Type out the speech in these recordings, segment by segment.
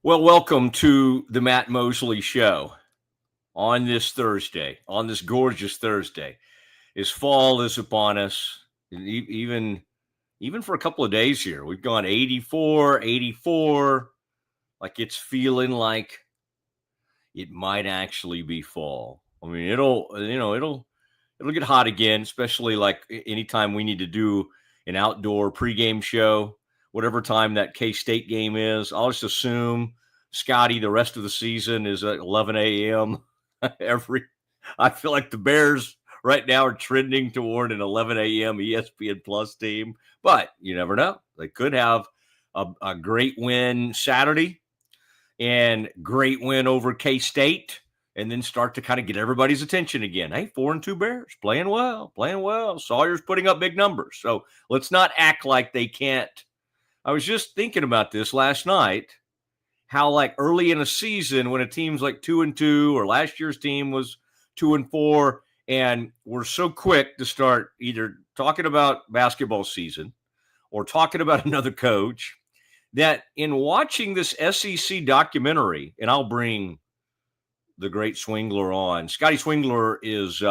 Well, welcome to the Matt Mosley Show on this Thursday, on this gorgeous Thursday. As fall is upon us, and even for a couple of days here, we've gone 84, 84, like it's feeling like it might actually be fall. I mean, it'll get hot again, especially like anytime we need to do an outdoor pregame show, whatever time that K-State game is. I'll just assume Scotty, the rest of the season is at 11 a.m. every. I feel like the Bears right now are trending toward an 11 a.m. ESPN Plus team, but you never know. They could have a great win Saturday and great win over K-State, and then start to kind of get everybody's attention again. Hey, 4-2 Bears playing well, playing well. Sawyer's putting up big numbers. So let's not act like they can't. I was just thinking about this last night, how like early in a season when a team's like 2-2, or last year's team was 2-4, and we're so quick to start either talking about basketball season or talking about another coach, that in watching this SEC documentary, and I'll bring the great Swingler on. Scotty Swingler is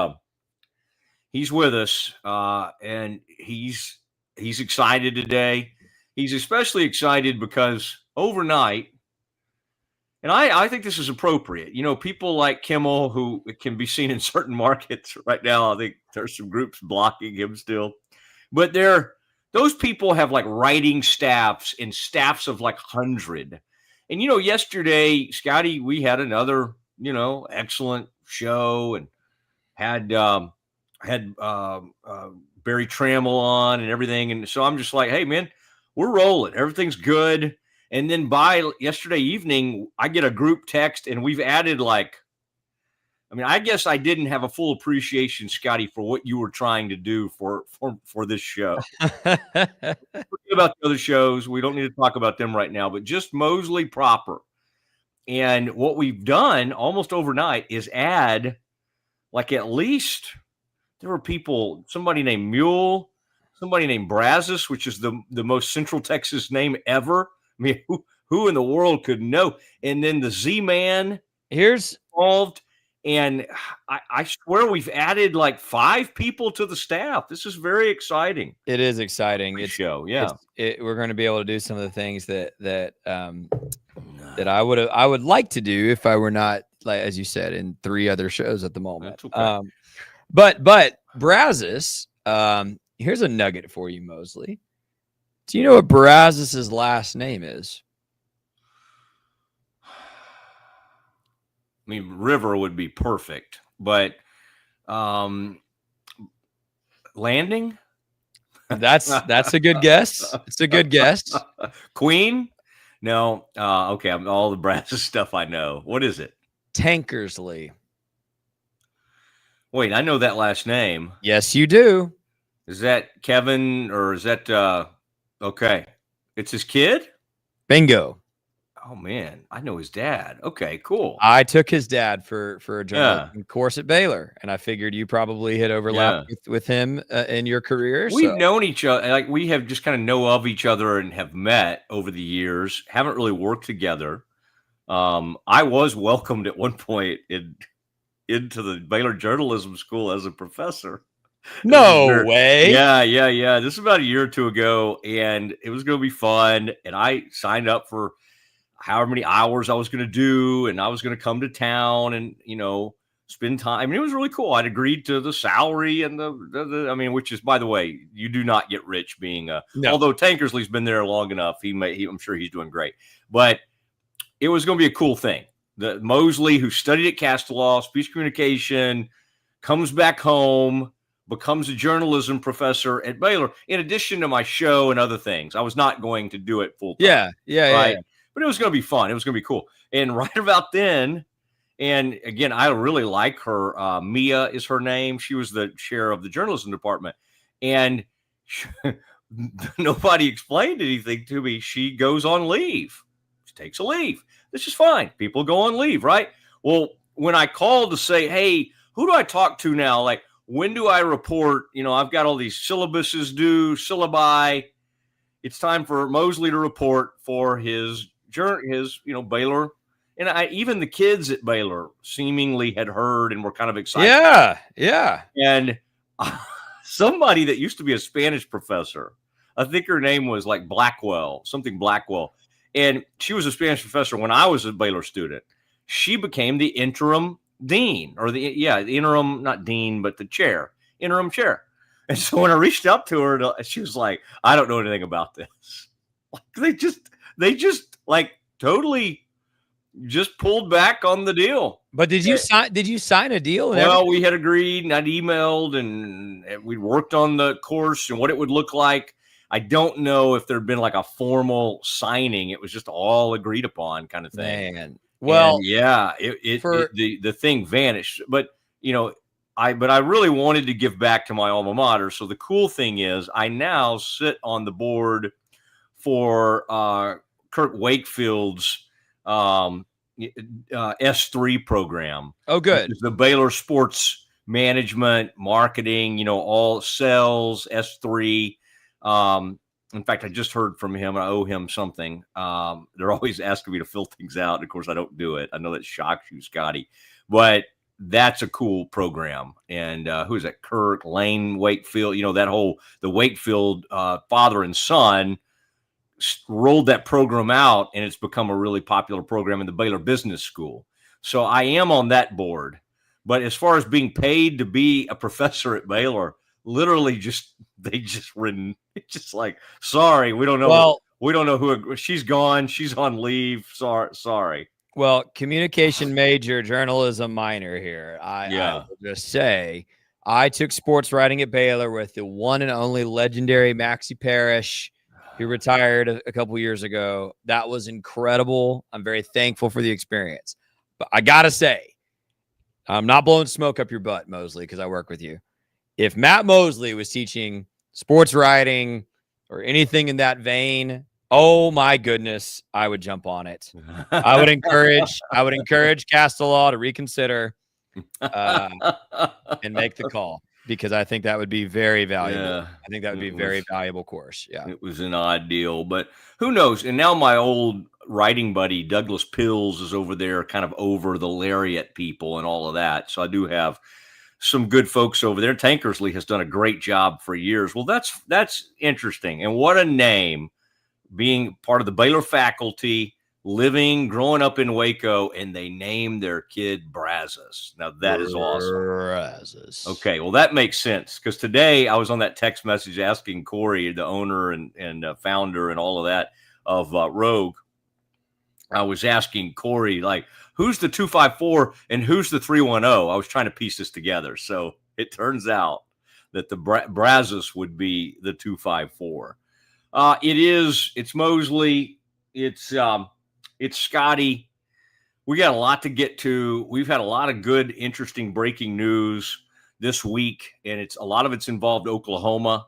he's with us, and he's excited today. He's especially excited because overnight, and I think this is appropriate. You know, people like Kimmel, who can be seen in certain markets right now. I think there's some groups blocking him still, but those people have like writing staffs and staffs of like 100. And you know, yesterday, Scotty, we had another excellent show, and had Barry Trammell on and everything. And so I'm just like, hey, man, we're rolling. Everything's good. And then by yesterday evening, I get a group text, and we've added I guess I didn't have a full appreciation, Scotty, for what you were trying to do for this show. Forget about the other shows. We don't need to talk about them right now, but just Mosley proper. And what we've done almost overnight is add, like, at least there were people, somebody named Mule, somebody named Brazos, which is the most Central Texas name ever. I mean, who in the world could know? And then the Z-Man here's involved. And I swear we've added like 5 people to the staff. This is very exciting. It is exciting. It's show, yeah. We're going to be able to do some of the things that I would like to do if I were not, like as you said, in 3 other shows at the moment. Okay. But Brazos, here's a nugget for you, Mosley. Do you know what Brazos's last name is? I mean, River would be perfect, but Landing? That's a good guess. It's a good guess. Queen? No. Okay. All the Brazos stuff I know. What is it? Tankersley. Wait, I know that last name. Yes, you do. Is that Kevin, or is that okay? It's his kid? Bingo. Oh man, I know his dad. Okay, cool. I took his dad for a journalism course at Baylor, and I figured you probably hit overlap with him in your career. We've known each other, like we have just kind of know of each other and have met over the years. Haven't really worked together. I was welcomed at one point into the Baylor Journalism School as a professor. No way. Yeah. This is about a year or two ago, and it was going to be fun. And I signed up for however many hours I was going to do, and I was going to come to town and, spend time. I mean, it was really cool. I'd agreed to the salary and which is, by the way, you do not get rich being although Tankersley's been there long enough. I'm sure he's doing great, but it was going to be a cool thing. The Mosley, who studied at Castelaw, speech communication, comes back home, becomes a journalism professor at Baylor, in addition to my show and other things. I was not going to do it full time. Yeah. But it was going to be fun. It was going to be cool. And right about then, and again, I really like her. Mia is her name. She was the chair of the journalism department. And nobody explained anything to me. She goes on leave. She takes a leave. This is fine. People go on leave, right? Well, when I called to say, hey, who do I talk to now? Like, when do I report? I've got all these syllabi. It's time for Mosley to report for his Baylor, and even the kids at Baylor seemingly had heard and were kind of excited. Yeah. And somebody that used to be a Spanish professor, I think her name was like something Blackwell, and she was a Spanish professor when I was a Baylor student. She became the interim dean, or the interim, not dean, but the interim chair. And so when I reached out to her, she was like, "I don't know anything about this." Like they just like totally just pulled back on the deal. But did you sign a deal? Well, we had agreed, and I'd emailed, and we worked on the course and what it would look like. I don't know if there'd been like a formal signing. It was just all agreed upon kind of thing. Man. Well, and yeah, the thing vanished. But I really wanted to give back to my alma mater. So the cool thing is, I now sit on the board for Kirk Wakefield's S3 program. Oh, good. The Baylor Sports Management, Marketing, all sales, S3. In fact, I just heard from him. I owe him something. They're always asking me to fill things out. And of course, I don't do it. I know that shocks you, Scotty, but that's a cool program. And who is that? Kirk, Lane, Wakefield, the Wakefield father and son rolled that program out, and it's become a really popular program in the Baylor Business School. So I am on that board. But as far as being paid to be a professor at Baylor, literally they just like, sorry, we don't know. Well, we don't know who. She's gone. She's on leave. Sorry. Well, communication major, journalism minor here. I will just say, I took sports writing at Baylor with the one and only legendary Maxie Parrish, who retired a couple years ago. That was incredible. I'm very thankful for the experience. But I got to say, I'm not blowing smoke up your butt, Mosley, because I work with you. If Matt Mosley was teaching sports writing or anything in that vein, oh my goodness, I would jump on it. I would encourage Castelaw to reconsider and make the call, because I think that would be very valuable. Yeah, I think that would be a very valuable course. Yeah. It was an odd deal, but who knows? And now my old writing buddy, Douglas Pills, is over there kind of over the Lariat people and all of that. So I do have some good folks over there. Tankersley has done a great job for years. Well, that's interesting. And what a name, being part of the Baylor faculty, growing up in Waco, and they named their kid Brazos. Now that is awesome. Brazos. Okay, well that makes sense, because today I was on that text message asking Corey, the owner and founder and all of that of Rogue. I was asking Corey, like, who's the 254 and who's the 310? I was trying to piece this together. So it turns out that the Brazos would be the 254. It's Mosley. It's Scotty. We got a lot to get to. We've had a lot of good, interesting breaking news this week, and a lot of it's involved Oklahoma.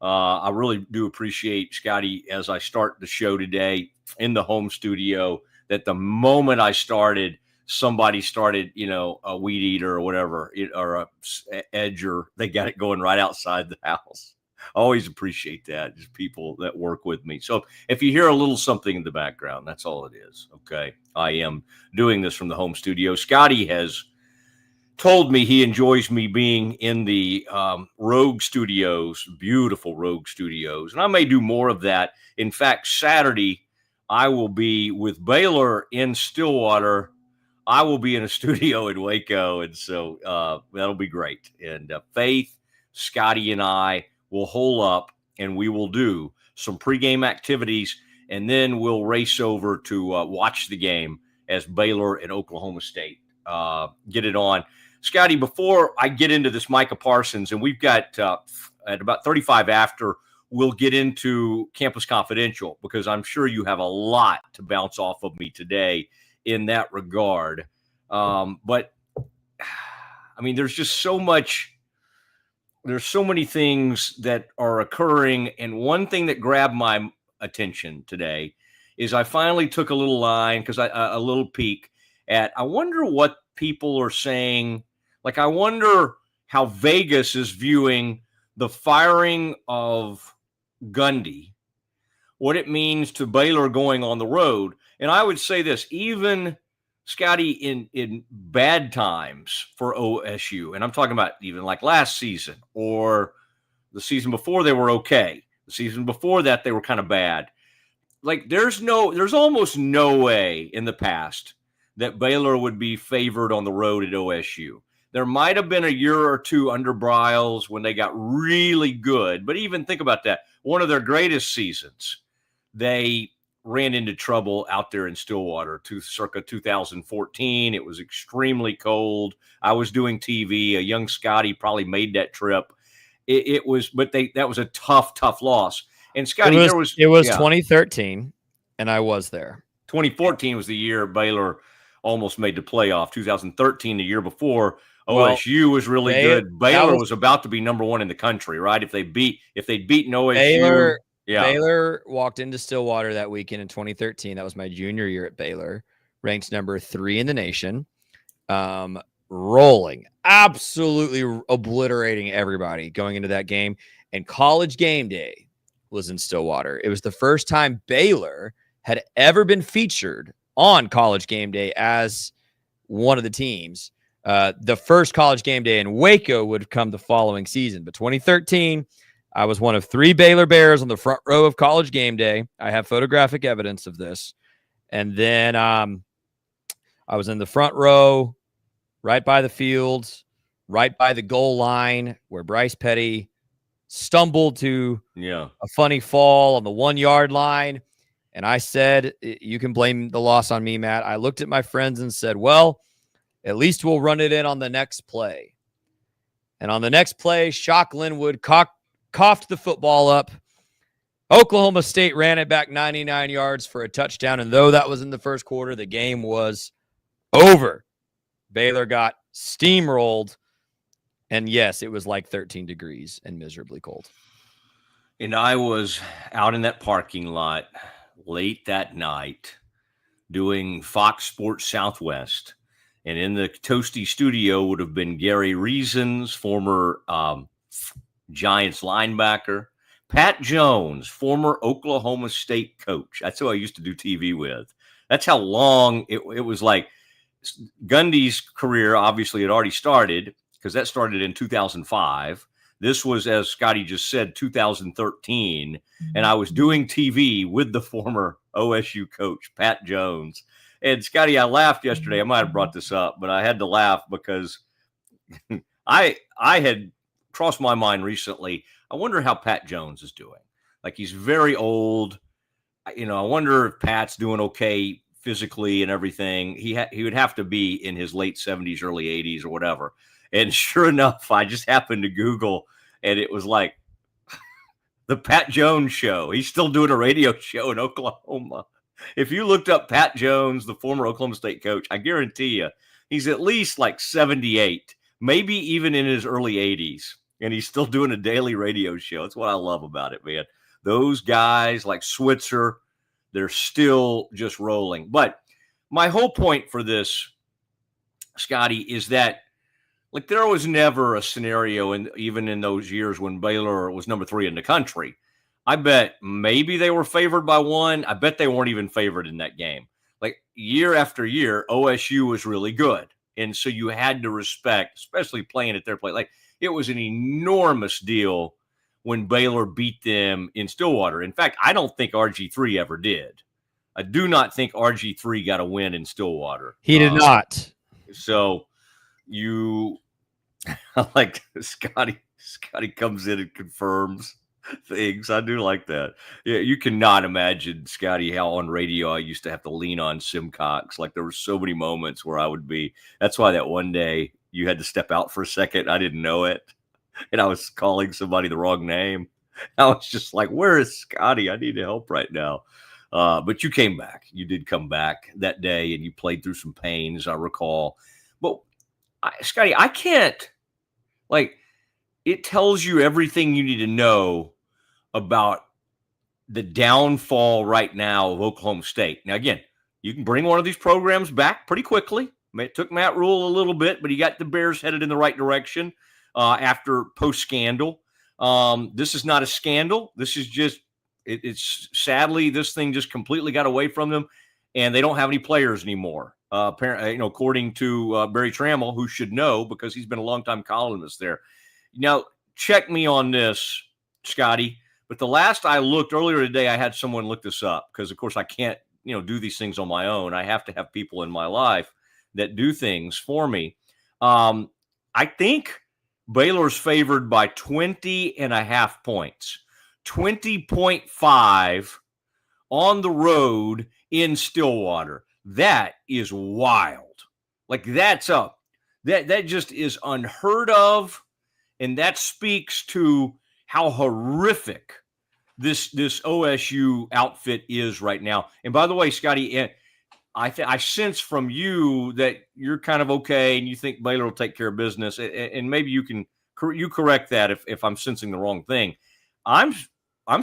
I really do appreciate, Scotty, as I start the show today in the home studio, that the moment I started, somebody started, a weed eater or whatever, or a edger. They got it going right outside the house. I always appreciate that, just people that work with me. So if you hear a little something in the background, that's all it is. Okay. I am doing this from the home studio. Scotty has told me he enjoys me being in the Rogue Studios, beautiful Rogue Studios. And I may do more of that. In fact, Saturday, I will be with Baylor in Stillwater. I will be in a studio in Waco. And so that'll be great. And Faith, Scotty, and I will hole up, and we will do some pregame activities, and then we'll race over to watch the game as Baylor and Oklahoma State get it on. Scotty, before I get into this Micah Parsons, and we've got at about 35 after, we'll get into Campus Confidential, because I'm sure you have a lot to bounce off of me today in that regard. But I mean, there's just so much. There's so many things that are occurring. And one thing that grabbed my attention today is I finally took a little line, because a little peek at, I wonder what people are saying. Like, I wonder how Vegas is viewing the firing of Gundy, what it means to Baylor going on the road, And I would say this, even Scotty, in bad times for OSU, and I'm talking about even like last season or the season before, they were okay. The season before that, they were kind of bad. Like there's almost no way in the past that Baylor would be favored on the road at OSU. There might have been a year or two under Briles when they got really good, but even think about that. One of their greatest seasons, they ran into trouble out there in Stillwater circa 2014. It was extremely cold. I was doing TV. A young Scotty probably made that trip. It was, but that was a tough loss. And Scotty, it was 2013, and I was there. 2014 was the year Baylor almost made the playoff. 2013, the year before, OSU was really good. Baylor was about to be number one in the country, right? If they'd beaten OSU. Baylor walked into Stillwater that weekend in 2013. That was my junior year at Baylor, ranked number 3 in the nation, rolling, absolutely obliterating everybody going into that game. And College Game Day was in Stillwater. It was the first time Baylor had ever been featured on College Game Day as one of the teams. The first College Game Day in Waco would come the following season, but 2013, I was one of 3 Baylor Bears on the front row of College Game Day. I have photographic evidence of this. And then I was in the front row, right by the fields, right by the goal line where Bryce Petty stumbled to a funny fall on the 1-yard line. And I said, you can blame the loss on me, Matt. I looked at my friends and said, well, at least we'll run it in on the next play. And on the next play, Shock Linwood coughed the football up. Oklahoma State ran it back 99 yards for a touchdown. And though that was in the first quarter, the game was over. Baylor got steamrolled. And yes, it was like 13 degrees and miserably cold. And I was out in that parking lot late that night doing Fox Sports Southwest. And in the Toasty studio would have been Gary Reasons, former Giants linebacker, Pat Jones, former Oklahoma State coach. That's who I used to do TV with. That's how long it was. Like Gundy's career obviously had already started because that started in 2005. This was, as Scotty just said, 2013. And I was doing TV with the former OSU coach, Pat Jones. And Scotty, I laughed yesterday. I might have brought this up, but I had to laugh because I had crossed my mind recently. I wonder how Pat Jones is doing. Like, he's very old. I wonder if Pat's doing okay physically and everything. He would have to be in his late 70s, early 80s or whatever. And sure enough, I just happened to Google, and it was like the Pat Jones show. He's still doing a radio show in Oklahoma. If you looked up Pat Jones, the former Oklahoma State coach, I guarantee you he's at least like 78, maybe even in his early 80s. And he's still doing a daily radio show. That's what I love about it, man. Those guys like Switzer, they're still just rolling. But my whole point for this, Scotty, is that like there was never a scenario, even in those years when Baylor was number 3 in the country. I bet maybe they were favored by 1. I bet they weren't even favored in that game. Like year after year, OSU was really good. And so you had to respect, especially playing at their place. Like it was an enormous deal when Baylor beat them in Stillwater. In fact, I don't think RG3 ever did. I do not think RG3 got a win in Stillwater. He did not. So you like Scotty comes in and confirms things. I do like that. Yeah, you cannot imagine, Scotty, how on radio I used to have to lean on Simcox. Like there were so many moments where I would be. That's why that one day you had to step out for a second. I didn't know it, and I was calling somebody the wrong name. I was just like, "Where is Scotty? I need help right now." But you came back. You did come back that day, and you played through some pain, as I recall. But Scotty, I can't like. It tells you everything you need to know about the downfall right now of Oklahoma State. Now, again, you can bring one of these programs back pretty quickly. It took Matt Rule a little bit, but he got the Bears headed in the right direction after post-scandal. This is not a scandal. This is just, it's sadly, this thing just completely got away from them. and they don't have any players anymore. Apparently, according to Barry Trammell, who should know because he's been a longtime columnist there. Now, check me on this, Scotty. But the last I looked earlier today, I had someone look this up because, of course, I can't, do these things on my own. I have to have people in my life that do things for me. I think Baylor's favored by 20.5 points, 20.5 on the road in Stillwater. That is wild. Like that's up. That just is unheard of. And that speaks to how horrific this OSU outfit is right now. And by the way, Scotty, I sense from you that you're kind of okay and you think Baylor will take care of business. And maybe you correct that if I'm sensing the wrong thing. I'm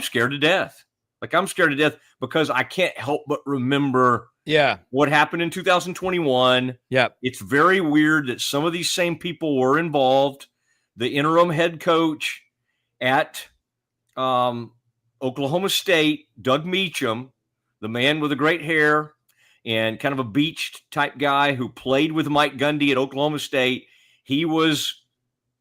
scared to death. Like I'm scared to death because I can't help but remember what happened in 2021. Yeah. It's very weird that some of these same people were involved. The interim head coach at Oklahoma State, Doug Meacham, the man with the great hair and kind of a beached type guy who played with Mike Gundy at Oklahoma State. He was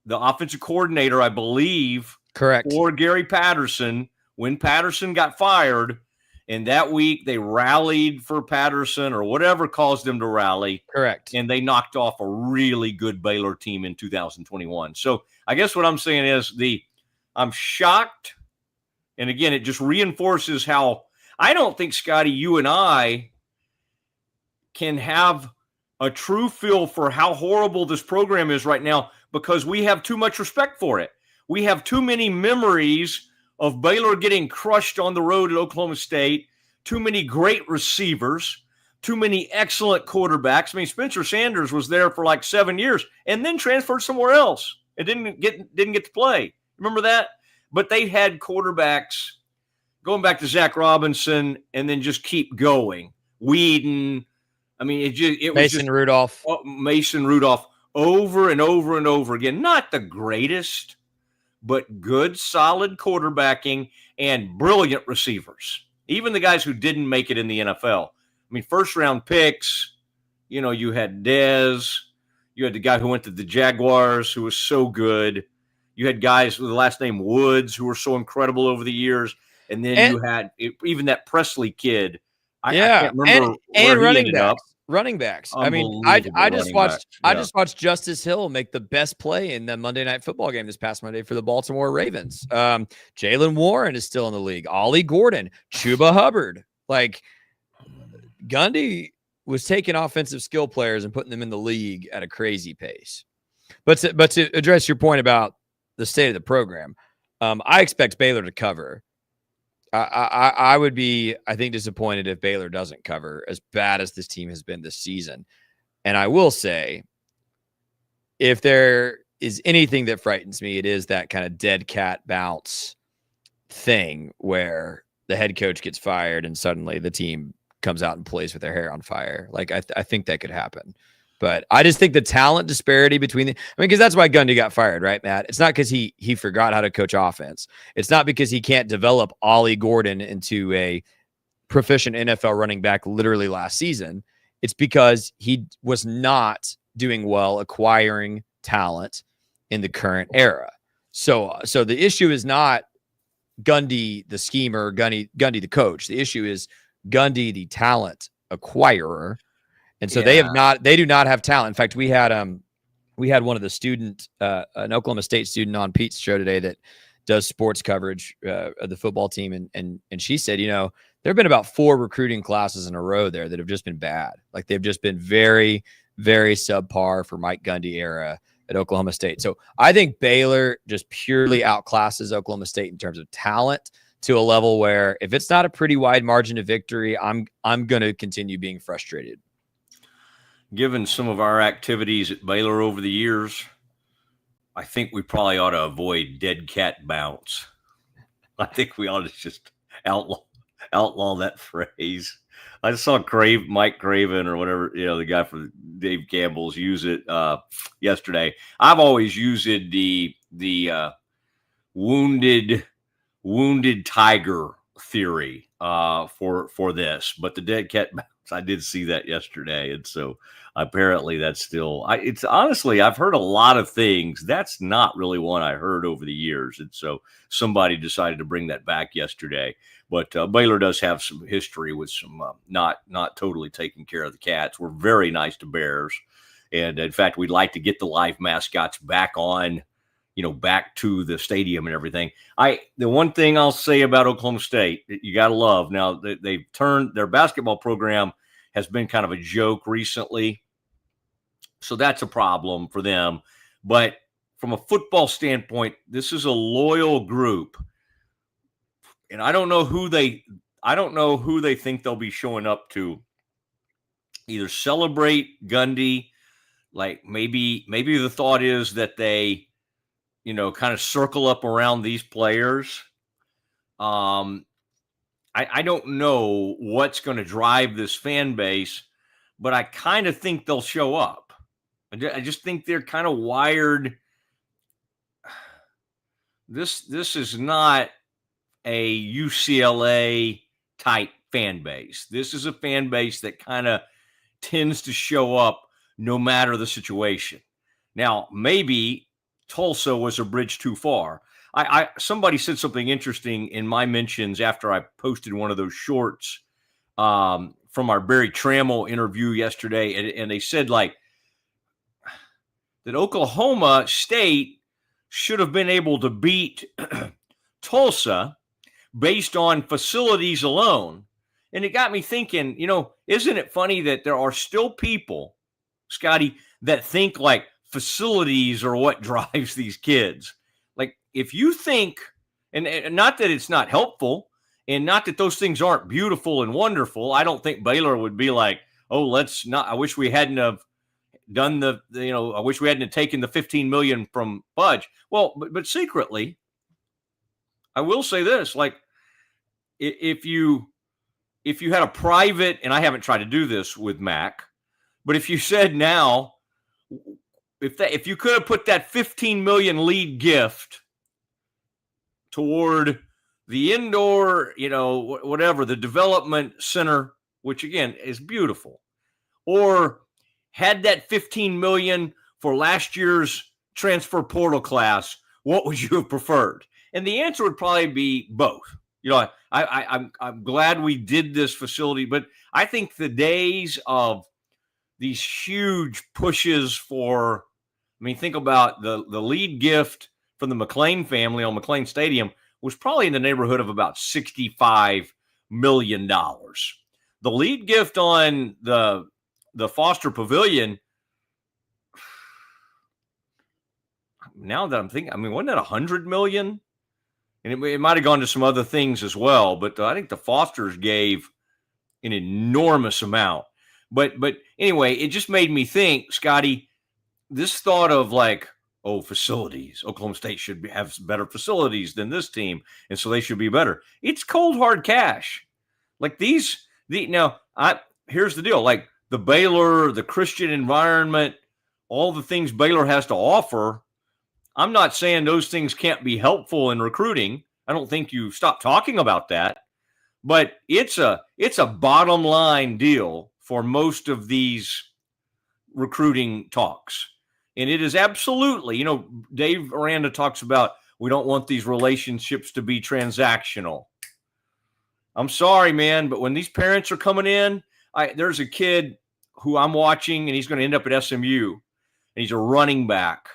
the offensive coordinator, I believe, correct, for Gary Patterson when Patterson got fired. And that week they rallied for Patterson or whatever caused them to rally. Correct. And they knocked off a really good Baylor team in 2021. So I guess what I'm saying is I'm shocked. And again, it just reinforces how I don't think, Scotty, you and I can have a true feel for how horrible this program is right now because we have too much respect for it. We have too many memories of Baylor getting crushed on the road at Oklahoma State, too many great receivers, too many excellent quarterbacks. I mean, Spencer Sanders was there for like 7 years and then transferred somewhere else and didn't get to play. Remember that? But they had quarterbacks going back to Zach Robinson and then just keep going. Whedon. I mean, it was Mason Rudolph. Mason Rudolph over and over and over again. Not the greatest, but good, solid quarterbacking and brilliant receivers. Even the guys who didn't make it in the NFL. I mean, first-round picks, you had Dez. You had the guy who went to the Jaguars who was so good. You had guys with the last name Woods who were so incredible over the years. And then you had even that Presley kid. I can't remember and where he ended up. Running backs. I mean, I just watched Justice Hill make the best play in the Monday Night Football game this past Monday for the Baltimore Ravens. Jalen Warren is still in the league. Ollie Gordon, Chuba Hubbard. Like Gundy was taking offensive skill players and putting them in the league at a crazy pace. But to address your point about the state of the program, I expect Baylor to cover. I would be, I think, disappointed if Baylor doesn't cover as bad as this team has been this season. And I will say, if there is anything that frightens me, it is that kind of dead cat bounce thing where the head coach gets fired and suddenly the team comes out and plays with their hair on fire. Like, I think that could happen. But I just think the talent disparity between because that's why Gundy got fired, right, Matt? It's not because he forgot how to coach offense. It's not because he can't develop Ollie Gordon into a proficient NFL running back literally last season. It's because he was not doing well acquiring talent in the current era. So the issue is not Gundy the schemer, Gundy the coach. The issue is Gundy the talent acquirer. And so they do not have talent. In fact, we had one of the student, an Oklahoma State student on Pete's show today that does sports coverage of the football team. And she said, there have been about 4 recruiting classes in a row there that have just been bad. Like they've just been very, very subpar for Mike Gundy era at Oklahoma State. So I think Baylor just purely outclasses Oklahoma State in terms of talent to a level where if it's not a pretty wide margin of victory, I'm going to continue being frustrated. Given some of our activities at Baylor over the years, I think we probably ought to avoid dead cat bounce. I think we ought to just outlaw that phrase. I just saw Mike Craven or whatever, the guy from Dave Campbell's use it yesterday. I've always used it the wounded tiger theory for this, but the dead cat bounce, I did see that yesterday, and so apparently that's still. It's honestly, I've heard a lot of things. That's not really one I heard over the years, and so somebody decided to bring that back yesterday. But Baylor does have some history with some not totally taking care of the cats. We're very nice to bears, and in fact, we'd like to get the live mascots back on. Back to the stadium and everything. The one thing I'll say about Oklahoma State that you got to love, now they've turned their basketball program has been kind of a joke recently. So that's a problem for them. But from a football standpoint, this is a loyal group. And I don't know who they think they'll be showing up to either celebrate Gundy. Like maybe the thought is that they kind of circle up around these players. I don't know what's going to drive this fan base, but I kind of think they'll show up. I just think they're kind of wired. This is not a UCLA type fan base. This is a fan base that kind of tends to show up no matter the situation. Now, maybe Tulsa was a bridge too far. Somebody said something interesting in my mentions after I posted one of those shorts from our Barry Trammell interview yesterday, and they said like that Oklahoma State should have been able to beat Tulsa based on facilities alone. And it got me thinking, isn't it funny that there are still people, Scotty, that think like facilities are what drives these kids. Like if you think, and not that it's not helpful and not that those things aren't beautiful and wonderful. I don't think Baylor would be like, oh, let's not, I wish we hadn't have done I wish we hadn't have taken the 15 million from Budge. Well, but secretly, I will say this, like if you had a private, and I haven't tried to do this with Mac, but if you said now, if you could have put that 15 million lead gift toward the indoor, whatever, the development center, which again is beautiful, or had that 15 million for last year's transfer portal class, what would you have preferred? And the answer would probably be both. I'm glad we did this facility, but I think the days of these huge pushes for, think about the lead gift from the McLean family on McLean Stadium was probably in the neighborhood of about $65 million. The lead gift on the Foster Pavilion, now that I'm thinking, wasn't that $100 million? And it might have gone to some other things as well, but I think the Fosters gave an enormous amount. But anyway, it just made me think, Scotty, this thought of like, oh, facilities. Oklahoma State should have better facilities than this team, and so they should be better. It's cold, hard cash. Like here's the deal. Like the Baylor, the Christian environment, all the things Baylor has to offer, I'm not saying those things can't be helpful in recruiting. I don't think you stop talking about that. But it's a bottom line deal for most of these recruiting talks. And it is absolutely, Dave Aranda talks about we don't want these relationships to be transactional. I'm sorry, man, but when these parents are coming in, there's a kid who I'm watching, and he's going to end up at SMU, and he's a running back.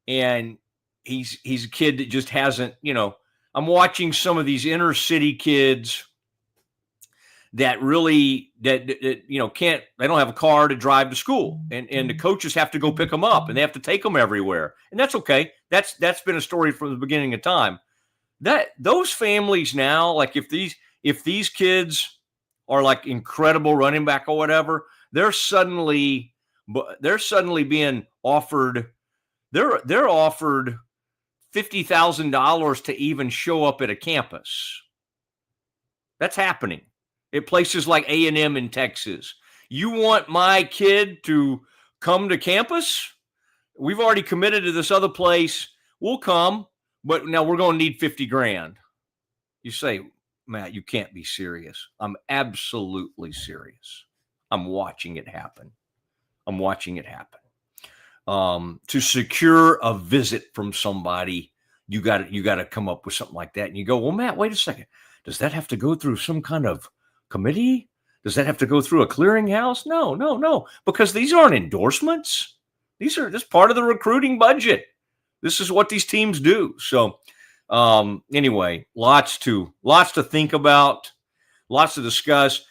And he's a kid that just hasn't, I'm watching some of these inner city kids that really can't, they don't have a car to drive to school, and the coaches have to go pick them up, and they have to take them everywhere, and that's okay. That's been a story from the beginning of time. That those families now, like if these kids are like incredible running back or whatever, they're suddenly being offered. They're offered $50,000 to even show up at a campus. That's happening at places like A&M in Texas. You want my kid to come to campus? We've already committed to this other place. We'll come, but now we're going to need $50,000. You say, Matt, you can't be serious. I'm absolutely serious. I'm watching it happen. To secure a visit from somebody, you got to come up with something like that. And you go, well, Matt, wait a second. Does that have to go through some kind of committee? Does that have to go through a clearinghouse? No, because these aren't endorsements. This part of the recruiting budget. This is what these teams do. So anyway, lots to think about, lots to discuss.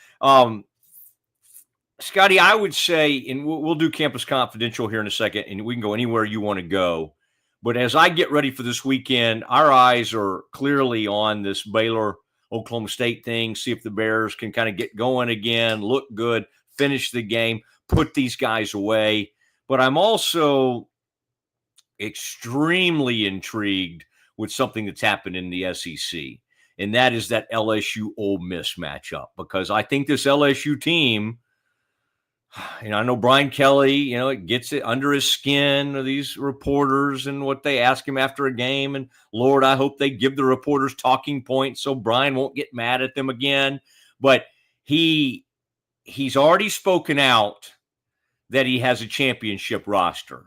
Scotty, I would say, and we'll do Campus Confidential here in a second, and we can go anywhere you want to go. But as I get ready for this weekend, our eyes are clearly on this Baylor Oklahoma State thing, see if the Bears can kind of get going again, look good, finish the game, put these guys away. But I'm also extremely intrigued with something that's happened in the SEC, and that is that LSU Ole Miss matchup, because I think this LSU team, and I know Brian Kelly, it gets it under his skin of these reporters and what they ask him after a game. And Lord, I hope they give the reporters talking points so Brian won't get mad at them again. But he's already spoken out that he has a championship roster.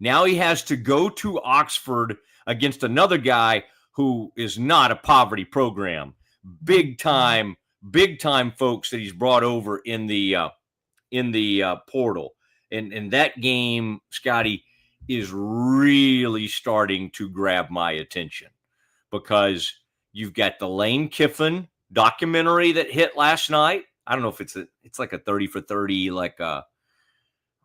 Now he has to go to Oxford against another guy who is not a poverty program. Big time folks that he's brought over in the portal. And that game, Scotty, is really starting to grab my attention, because you've got the Lane Kiffin documentary that hit last night. I don't know if it's like a 30 for 30, like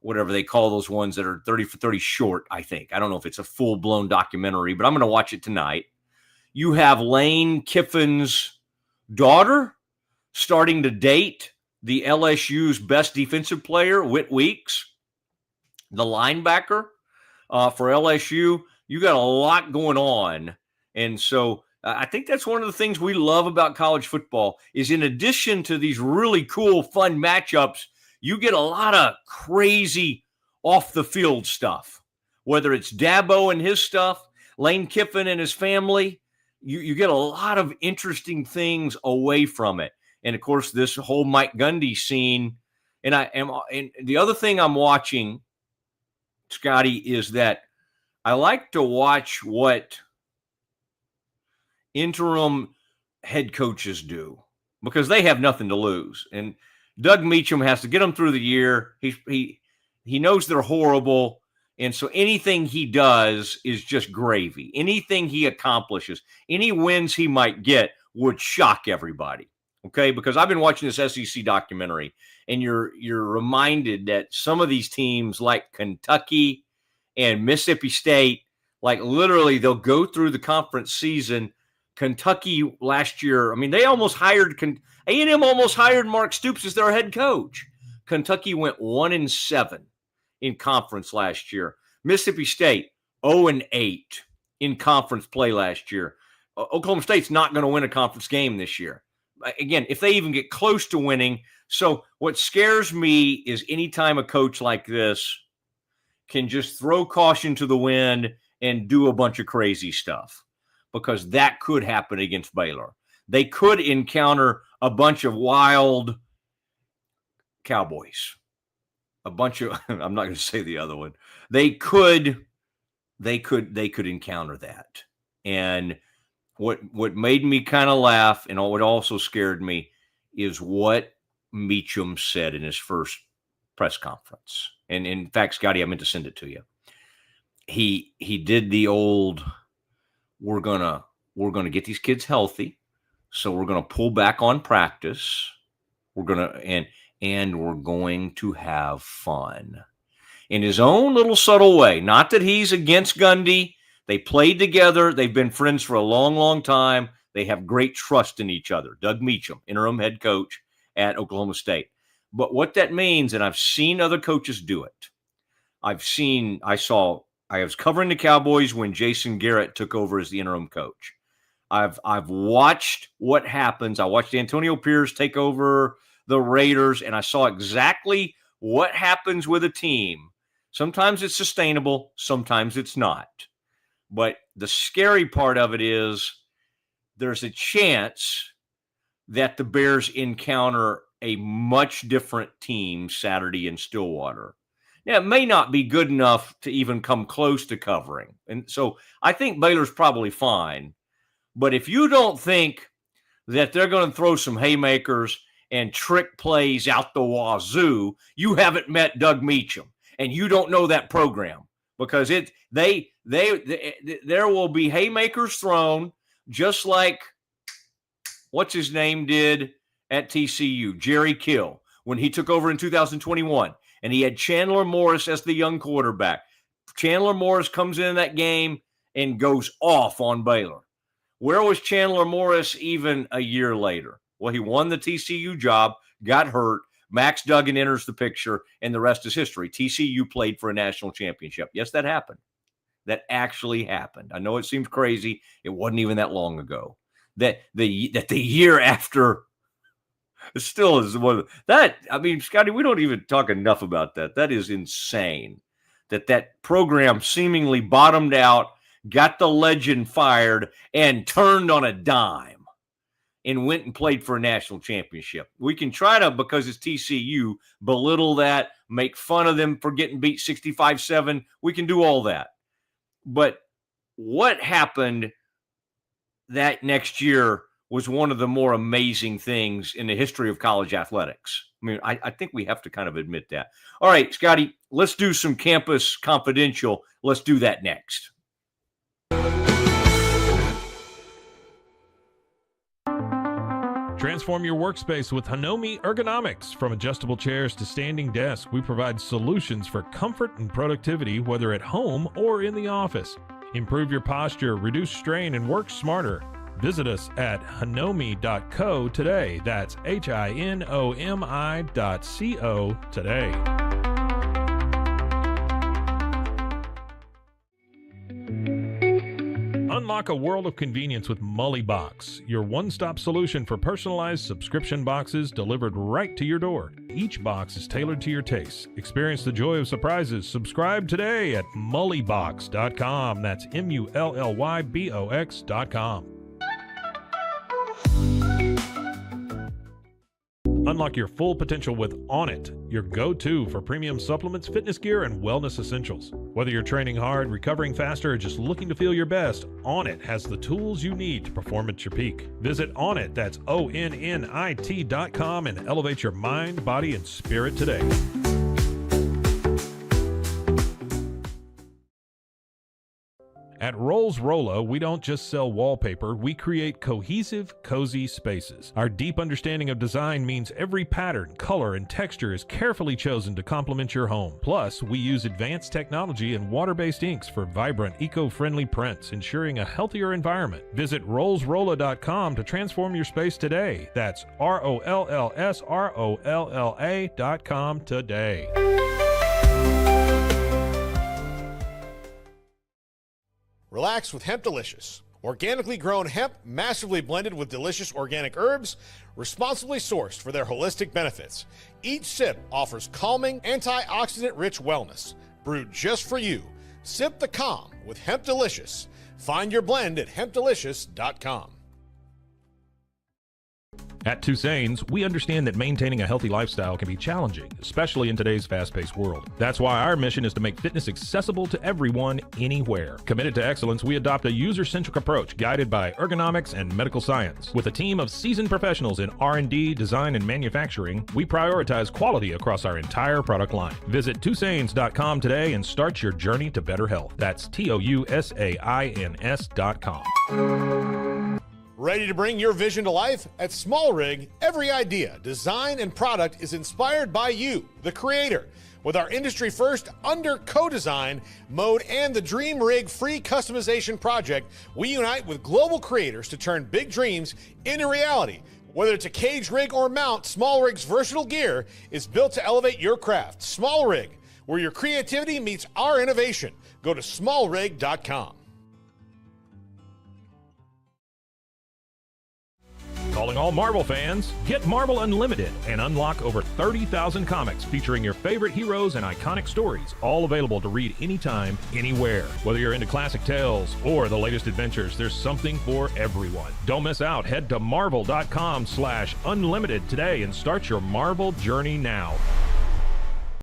whatever they call those ones that are 30 for 30 short, I think. I don't know if it's a full-blown documentary, but I'm going to watch it tonight. You have Lane Kiffin's daughter starting to date the LSU's best defensive player, Whit Weeks, the linebacker for LSU. You got a lot going on. And so I think that's one of the things we love about college football is, in addition to these really cool, fun matchups, you get a lot of crazy off-the-field stuff, whether it's Dabo and his stuff, Lane Kiffin and his family. You get a lot of interesting things away from it. And, of course, this whole Mike Gundy scene. And the other thing I'm watching, Scotty, is that I like to watch what interim head coaches do, because they have nothing to lose. And Doug Meacham has to get them through the year. He knows they're horrible. And so anything he does is just gravy. Anything he accomplishes, any wins he might get would shock everybody. Okay, because I've been watching this SEC documentary, and you're reminded that some of these teams like Kentucky and Mississippi State, like literally they'll go through the conference season. Kentucky last year, I mean, they almost hired A&M almost hired Mark Stoops as their head coach. Kentucky went 1-7 in conference last year. Mississippi State 0-8 in conference play last year. Oklahoma State's not going to win a conference game this year. Again, if they even get close to winning. So what scares me is anytime a coach like this can just throw caution to the wind and do a bunch of crazy stuff, because that could happen against Baylor. They could encounter a bunch of wild Cowboys, a bunch of, I'm not going to say the other one. They could encounter that. And what made me kind of laugh, and what also scared me, is what Meacham said in his first press conference. And in fact, Scotty, I meant to send it to you. He did the old, we're gonna get these kids healthy, so we're gonna pull back on practice. We're gonna and we're going to have fun in his own little subtle way. Not that he's against Gundy. They played together. They've been friends for a long, long time. They have great trust in each other. Doug Meacham, interim head coach at Oklahoma State. But what that means, and I've seen other coaches do it. I was covering the Cowboys when Jason Garrett took over as the interim coach. I've watched what happens. I watched Antonio Pierce take over the Raiders, and I saw exactly what happens with a team. Sometimes it's sustainable, sometimes it's not. But the scary part of it is there's a chance that the Bears encounter a much different team Saturday in Stillwater. Now, it may not be good enough to even come close to covering. And so I think Baylor's probably fine. But if you don't think that they're going to throw some haymakers and trick plays out the wazoo, you haven't met Doug Meacham, and you don't know that program, because there will be haymakers thrown, just like what's his name did at TCU, Jerry Kill, when he took over in 2021, and he had Chandler Morris as the young quarterback. Chandler Morris comes in that game and goes off on Baylor. Where was Chandler Morris even a year later? Well, he won the TCU job, got hurt. Max Duggan enters the picture, and the rest is history. TCU played for a national championship. Yes, that happened. That actually happened. I know it seems crazy. It wasn't even that long ago. That the year after, it still is one that. I mean, Scotty, we don't even talk enough about that. That is insane. That program seemingly bottomed out, got the legend fired, and turned on a dime and went and played for a national championship. We can try to, because it's TCU, belittle that, make fun of them for getting beat 65-7. We can do all that. But what happened that next year was one of the more amazing things in the history of college athletics. I mean, I think we have to kind of admit that. All right, Scotty, let's do some Campus Confidential. Let's do that next. Transform your workspace with Hanomi Ergonomics. From adjustable chairs to standing desks, we provide solutions for comfort and productivity, whether at home or in the office. Improve your posture, reduce strain, and work smarter. Visit us at hanomi.co today. That's HINOMI.co today. Unlock a world of convenience with Mosley Box, your one-stop solution for personalized subscription boxes delivered right to your door. Each box is tailored to your tastes. Experience the joy of surprises. Subscribe today at mullybox.com. That's MULLYBOX.com. Unlock your full potential with Onnit, your go-to for premium supplements, fitness gear, and wellness essentials. Whether you're training hard, recovering faster, or just looking to feel your best, Onnit has the tools you need to perform at your peak. Visit Onnit, that's ONNIT.com, and elevate your mind, body, and spirit today. At Rolls-Rolla, we don't just sell wallpaper, we create cohesive, cozy spaces. Our deep understanding of design means every pattern, color, and texture is carefully chosen to complement your home. Plus, we use advanced technology and water-based inks for vibrant, eco-friendly prints, ensuring a healthier environment. Visit rollsrolla.com to transform your space today. That's ROLLSROLLA.com today. Relax with Hemp Delicious. Organically grown hemp, massively blended with delicious organic herbs, responsibly sourced for their holistic benefits. Each sip offers calming, antioxidant-rich wellness. Brewed just for you. Sip the calm with Hemp Delicious. Find your blend at hempdelicious.com. At Tusain's, we understand that maintaining a healthy lifestyle can be challenging, especially in today's fast-paced world. That's why our mission is to make fitness accessible to everyone, anywhere. Committed to excellence, we adopt a user-centric approach guided by ergonomics and medical science. With a team of seasoned professionals in R&D, design, and manufacturing, we prioritize quality across our entire product line. Visit Tusains.com today and start your journey to better health. That's TOUSAINS.com. Ready to bring your vision to life? At Small Rig, every idea, design, and product is inspired by you, the creator. With our industry-first under co-design mode and the Dream Rig free customization project, we unite with global creators to turn big dreams into reality. Whether it's a cage rig or mount, Small Rig's versatile gear is built to elevate your craft. Small Rig, where your creativity meets our innovation. Go to smallrig.com. Calling all Marvel fans, get Marvel Unlimited and unlock over 30,000 comics featuring your favorite heroes and iconic stories, all available to read anytime, anywhere. Whether you're into classic tales or the latest adventures, there's something for everyone. Don't miss out. Head to marvel.com/unlimited today and start your Marvel journey now.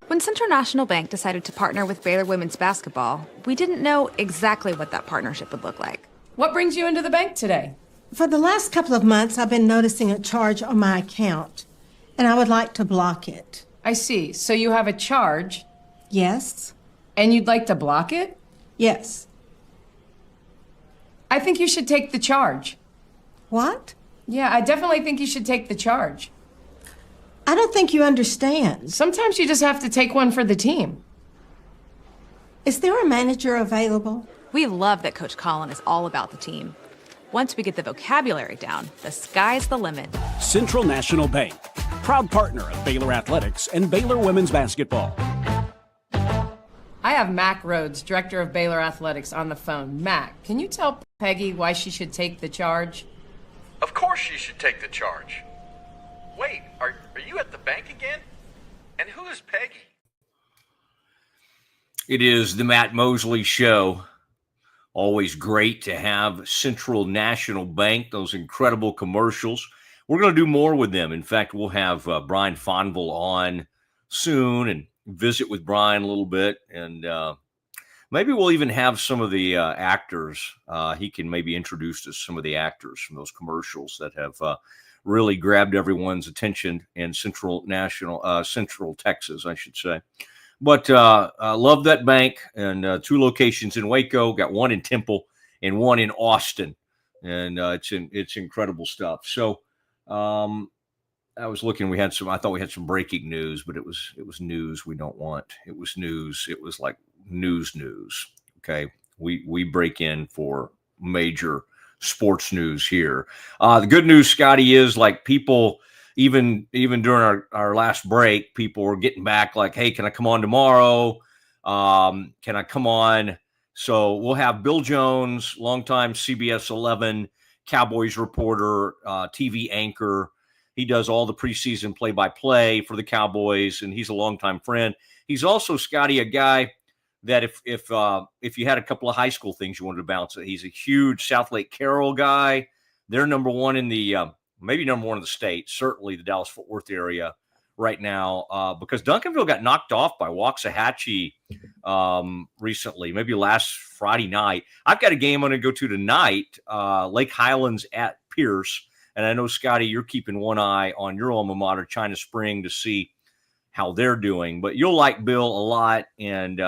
When Central National Bank decided to partner with Baylor women's basketball, we didn't know exactly what that partnership would look like. What brings you into the bank today? For the last couple of months, I've been noticing a charge on my account, and I would like to block it. I see. So you have a charge, Yes? and you'd like to block it? Yes. I think you should take the charge. What? Yeah, I definitely think you should take the charge. I don't think you understand. Sometimes you just have to take one for the team. Is there a manager available? We love that Coach Colin is all about the team. Once we get the vocabulary down, the sky's the limit. Central National Bank, proud partner of Baylor Athletics and Baylor women's basketball. I have Mac Rhodes, director of Baylor Athletics, on the phone. Mac, can you tell Peggy why she should take the charge? Of course she should take the charge. Wait, are you at the bank again? And who is Peggy? It is the Matt Mosley Show. Always great to have Central National Bank, those incredible commercials. We're going to do more with them. In fact, we'll have Brian Fonville on soon and visit with Brian a little bit. And maybe we'll even have some of the actors. He can maybe introduce us some of the actors from those commercials that have really grabbed everyone's attention in Central Texas, I should say. But I love that bank, and 2 locations in Waco, got one in Temple and one in Austin, and it's incredible stuff. So I was looking, I thought we had some breaking news, but it was news we don't want. It was news. It was like news. Okay, we break in for major sports news here. The good news, Scotty, is like people. Even during our last break, people were getting back like, hey, can I come on tomorrow? Can I come on? So we'll have Bill Jones, longtime CBS 11 Cowboys reporter, TV anchor. He does all the preseason play-by-play for the Cowboys, and he's a longtime friend. He's also, Scotty, a guy that if you had a couple of high school things you wanted to bounce, he's a huge South Lake Carroll guy. They're number one in the maybe number one in the state, certainly the Dallas-Fort Worth area right now, because Duncanville got knocked off by Waxahachie recently, maybe last Friday night. I've got a game I'm going to go to tonight, Lake Highlands at Pierce, and I know, Scotty, you're keeping one eye on your alma mater, China Spring, to see how they're doing. But you'll like Bill a lot, and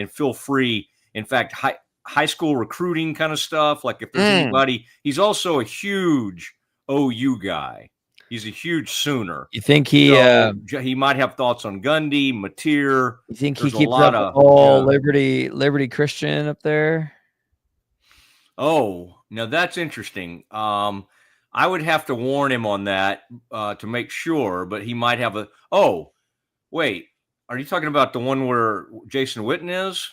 feel free. In fact, high school recruiting kind of stuff, like if there's anybody, he's also a huge OU guy. He's a huge Sooner. You think he might have thoughts on Gundy, Mateer? You think he keeps up with all Liberty Christian up there? Oh, now that's interesting. I would have to warn him on that to make sure, but he might have a. Oh, wait, are you talking about the one where Jason Witten is?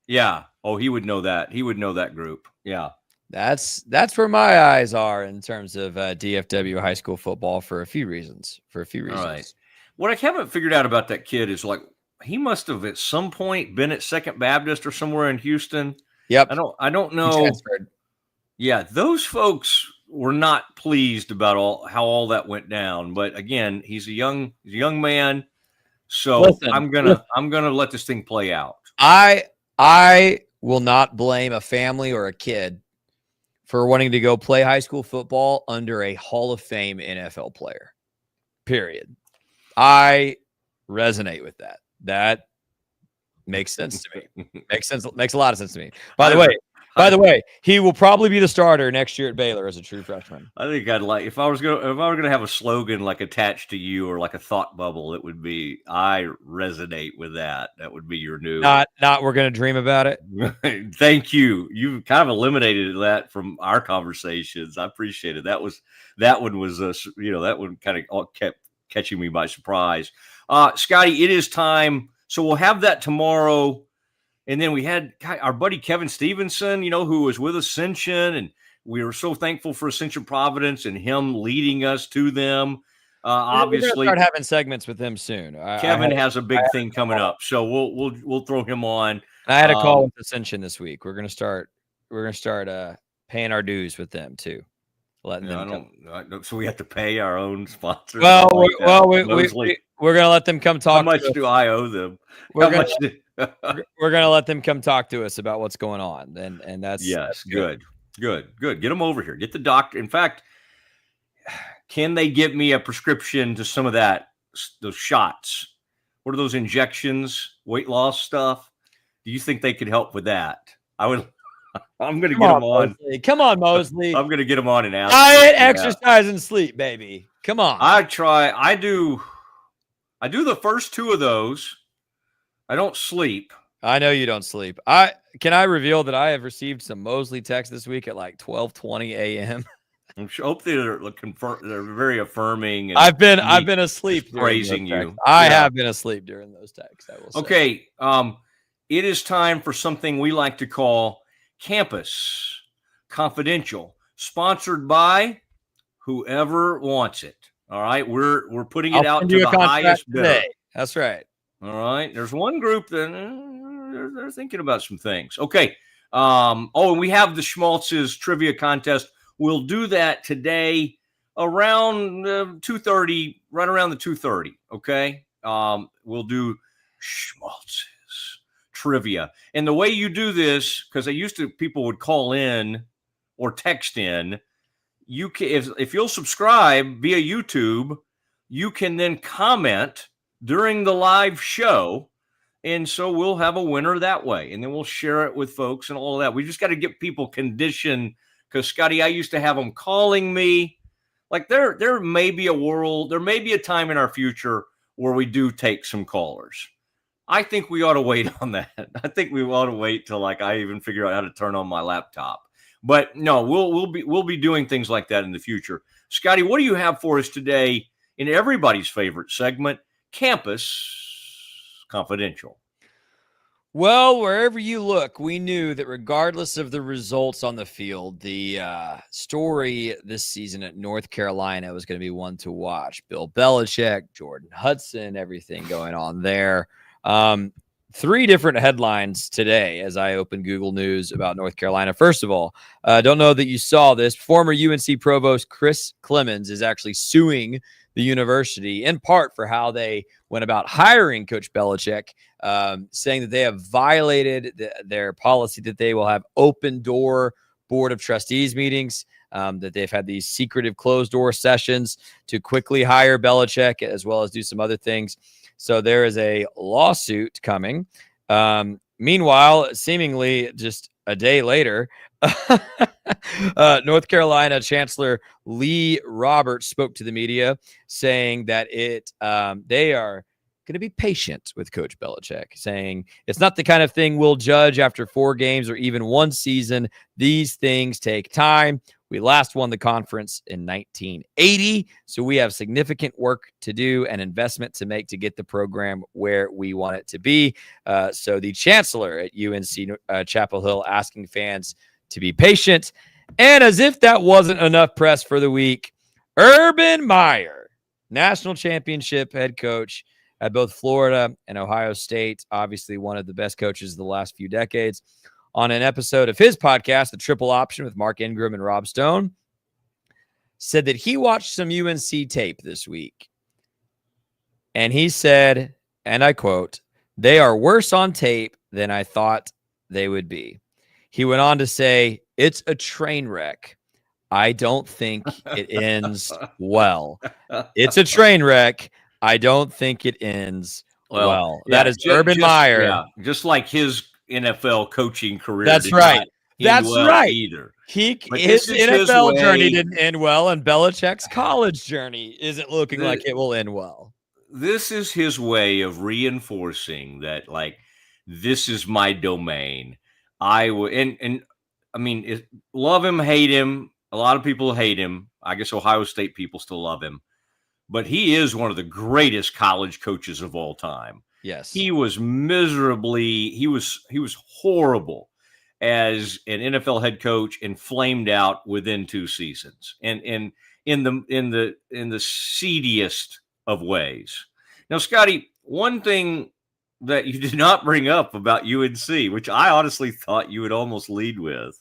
Yeah. Oh, he would know that. He would know that group. Yeah. That's where my eyes are in terms of DFW high school football for a few reasons. All right. What I haven't figured out about that kid is like he must have at some point been at Second Baptist or somewhere in Houston. Yep. I don't know. Yeah, those folks were not pleased about how all that went down. But again, he's a young man. So listen, I'm gonna let this thing play out. I will not blame a family or a kid for wanting to go play high school football under a Hall of Fame NFL player. Period. I resonate with that. That makes sense to me. Makes a lot of sense to me. By the way, he will probably be the starter next year at Baylor as a true freshman. I think I'd like if I were gonna have a slogan like attached to you or like a thought bubble, it would be I resonate with that. That would be your new not we're gonna dream about it. Thank you. You kind of eliminated that from our conversations. I appreciate it. That one was that one kind of all kept catching me by surprise. Scotty, it is time. So we'll have that tomorrow. And then we had our buddy Kevin Stevenson, who was with Ascension, and We are so thankful for Ascension Providence and him leading us to them. Obviously, we're gonna start having segments with him soon. Kevin has a big thing coming up, so we'll throw him on. I had a call with Ascension this week. We're gonna start paying our dues with them too. Letting them come. So we have to pay our own sponsors. Well, we're gonna let them come talk. How much do I owe them? We're gonna let them come talk to us about what's going on, and that's good. Get them over here. Get the doctor. In fact, can they give me a prescription to some of those shots? What are those injections? Weight loss stuff? Do you think they could help with that? I'm going to get them on. Mosley. Come on, Mosley. I'm going to get them on and ask. Diet, exercise, and sleep, baby. Come on. I do the first two of those. I don't sleep. I know you don't sleep. Can I reveal that I have received some Mosley texts this week at like 12:20 a.m. I hope they're very affirming. And I've been asleep praising you. I have been asleep during those texts. I will say. Okay. It is time for something we like to call Campus Confidential, sponsored by whoever wants it. All right, we're putting it out to the highest bidder. That's right. All right, there's one group that they're thinking about some things. Okay. And we have the Schmaltz's trivia contest. We'll do that today around 2:30, right around the 2:30. Okay. We'll do Schmaltz's trivia. And the way you do this, because people would call in or text in, you can, if you'll subscribe via YouTube, you can then comment during the live show. And so we'll have a winner that way. And then we'll share it with folks and all of that. We just got to get people conditioned, because Scotty, I used to have them calling me. Like there may be a time in our future where we do take some callers. I think we ought to wait on that. I think we ought to wait till I even figure out how to turn on my laptop. But no, we'll be doing things like that in the future. Scotty, what do you have for us today in everybody's favorite segment, Campus Confidential? Well, wherever you look, we knew that regardless of the results on the field, the story this season at North Carolina was going to be one to watch. Bill Belichick, Jordan Hudson, everything going on there. 3 different headlines today as I open Google News about North Carolina. First of all, don't know that you saw this. Former UNC Provost Chris Clemens is actually suing the university in part for how they went about hiring Coach Belichick, saying that they have violated their policy that they will have open door board of trustees meetings, that they've had these secretive closed door sessions to quickly hire Belichick as well as do some other things. So there is a lawsuit coming. Meanwhile, seemingly just a day later, North Carolina Chancellor Lee Roberts spoke to the media saying that they are going to be patient with Coach Belichick, saying it's not the kind of thing we'll judge after 4 games or even 1 season. These things take time. We last won the conference in 1980, so we have significant work to do and investment to make to get the program where we want it to be. So the chancellor at UNC Chapel Hill asking fans to be patient. And as if that wasn't enough press for the week, Urban Meyer, national championship head coach at both Florida and Ohio State, obviously one of the best coaches of the last few decades, on an episode of his podcast, The Triple Option with Mark Ingram and Rob Stone, said that he watched some UNC tape this week. And he said, and I quote, "They are worse on tape than I thought they would be." He went on to say, "It's a train wreck. I don't think it ends well. It's a train wreck. I don't think it ends well." That is Urban Meyer. Yeah, just like his NFL coaching career. That's right. That's right. Either. His NFL journey didn't end well, and Belichick's college journey isn't looking like it will end well. This is his way of reinforcing that, this is my domain. I mean, love him, hate him. A lot of people hate him. I guess Ohio State people still love him. But he is one of the greatest college coaches of all time. Yes. He was horrible. as an NFL head coach and flamed out within 2 seasons, and in the seediest of ways. Now, Scotty, one thing that you did not bring up about UNC, which I honestly thought you would almost lead with,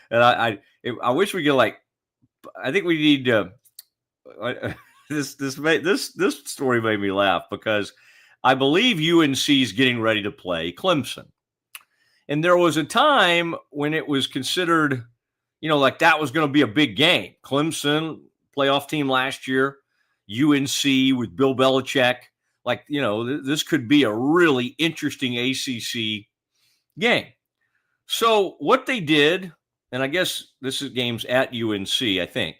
and I wish we could I think we need to. This story made me laugh because I believe UNC is getting ready to play Clemson. And there was a time when it was considered, like that was going to be a big game. Clemson, playoff team last year, UNC with Bill Belichick. This could be a really interesting ACC game. So what they did, and I guess this is games at UNC, I think,